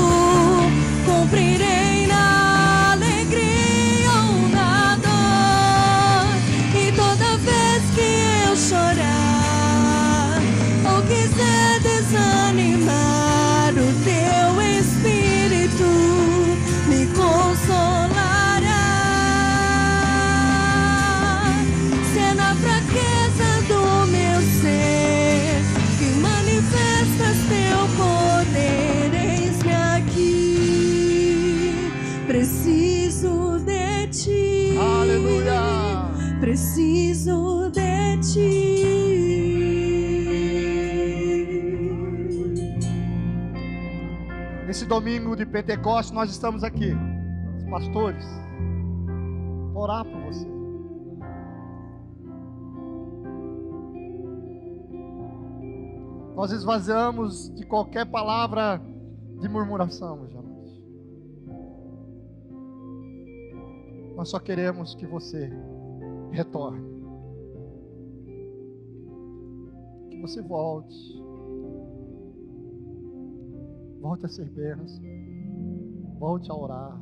cumprirei na alegria ou na dor. E toda vez que eu chorar ou quiser desanimar, o teu Espírito me consolará. Se é na fraqueza do meu ser que manifestas teu poder, eis-me aqui, preciso de ti. Aleluia. Preciso de ti. Nesse domingo de Pentecostes, nós estamos aqui, os pastores, para orar por você. Nós esvaziamos de qualquer palavra de murmuração hoje à noite. Nós só queremos que você retorne, que você volte a ser bênção, volte a orar,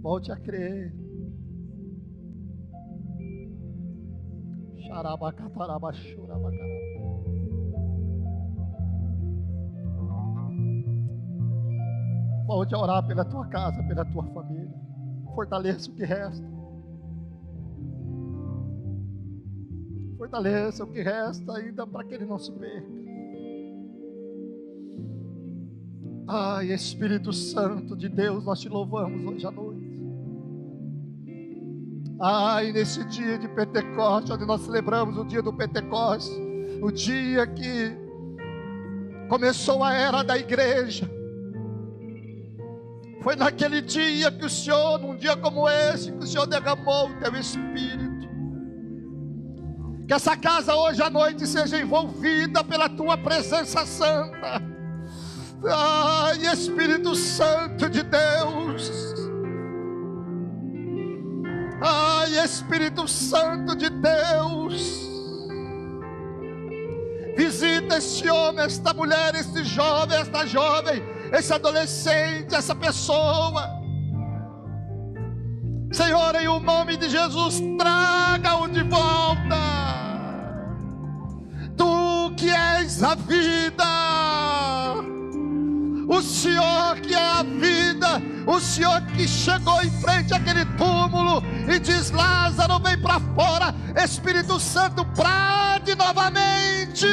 volte a crer. Volte a orar pela tua casa, pela tua família. Fortaleça o que resta. Fortaleça o que resta ainda para que ele não se perca. Ai, Espírito Santo de Deus, nós te louvamos hoje à noite. Ai, nesse dia de Pentecostes, onde nós celebramos o dia do Pentecostes, o dia que começou a era da igreja. Foi naquele dia que o Senhor, num dia como esse, que o Senhor derramou o teu Espírito. Que essa casa hoje à noite seja envolvida pela tua presença santa. Ai, Espírito Santo de Deus. Ai, Espírito Santo de Deus. Visita este homem, esta mulher, este jovem, esta jovem, esse adolescente, essa pessoa. Senhor, em o nome de Jesus, traga-o de volta. Tu que és a vida, o Senhor que é a vida, o Senhor que chegou em frente àquele túmulo e diz: Lázaro, vem para fora. Espírito Santo, brade novamente.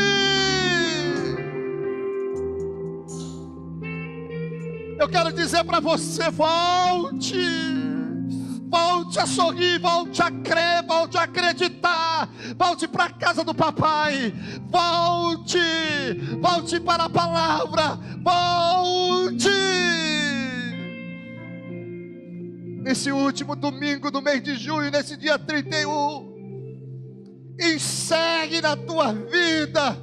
Eu quero dizer para você: volte a sorrir, volte a crer, volte a acreditar, volte para a casa do papai, volte para a palavra, volte. Nesse último domingo do mês de junho, nesse dia 31, encerre na tua vida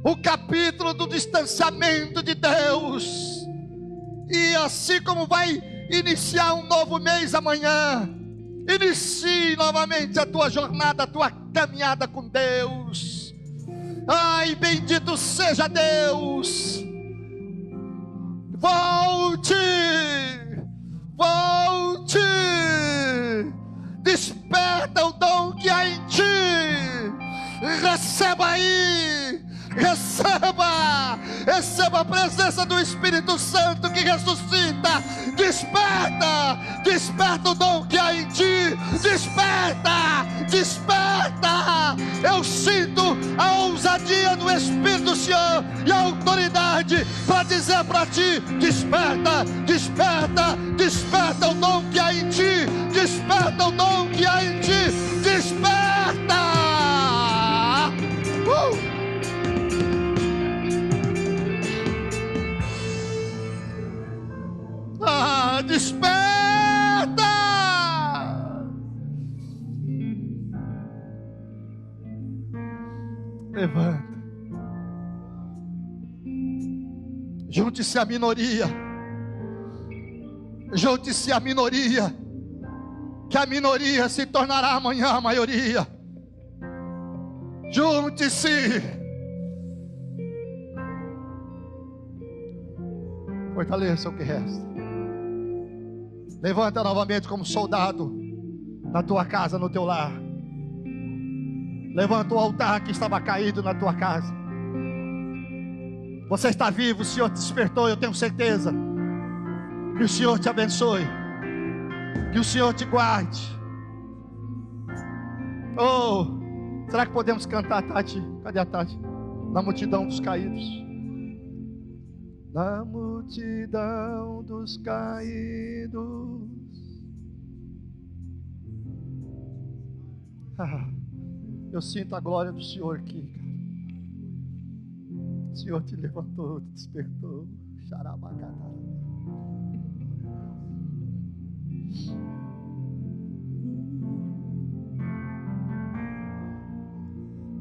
o capítulo do distanciamento de Deus, e assim como vai iniciar um novo mês amanhã, inicie novamente a tua jornada, a tua caminhada com Deus. Ai, bendito seja Deus. Volte, desperta o dom que há em ti, receba aí, receba a presença do Espírito Santo que ressuscita. Desperta o dom que há em ti, desperta. Eu sinto a ousadia do Espírito do Senhor e a autoridade para dizer para ti: desperta o dom que há em ti, desperta o dom que há em ti, desperta. Desperta! Levanta. Junte-se à minoria. Junte-se à minoria. Que a minoria se tornará amanhã a maioria. Junte-se. Fortaleça o que resta. Levanta novamente como soldado na tua casa, no teu lar. Levanta o altar que estava caído na tua casa. Você está vivo, o Senhor te despertou, eu tenho certeza. Que o Senhor te abençoe. Que o Senhor te guarde. Oh, será que podemos cantar, Tati? Cadê a Tati? Na multidão dos caídos. Na multidão dos caídos. Eu sinto a glória do Senhor aqui, cara. O Senhor te levantou, te despertou. Xarabacatara.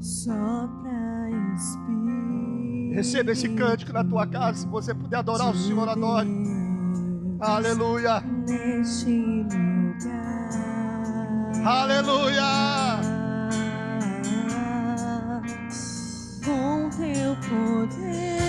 Sopra Espírito. Receba esse cântico na tua casa. Se você puder adorar o Senhor, adore. Aleluia. Neste lugar. Aleluia. Com teu poder.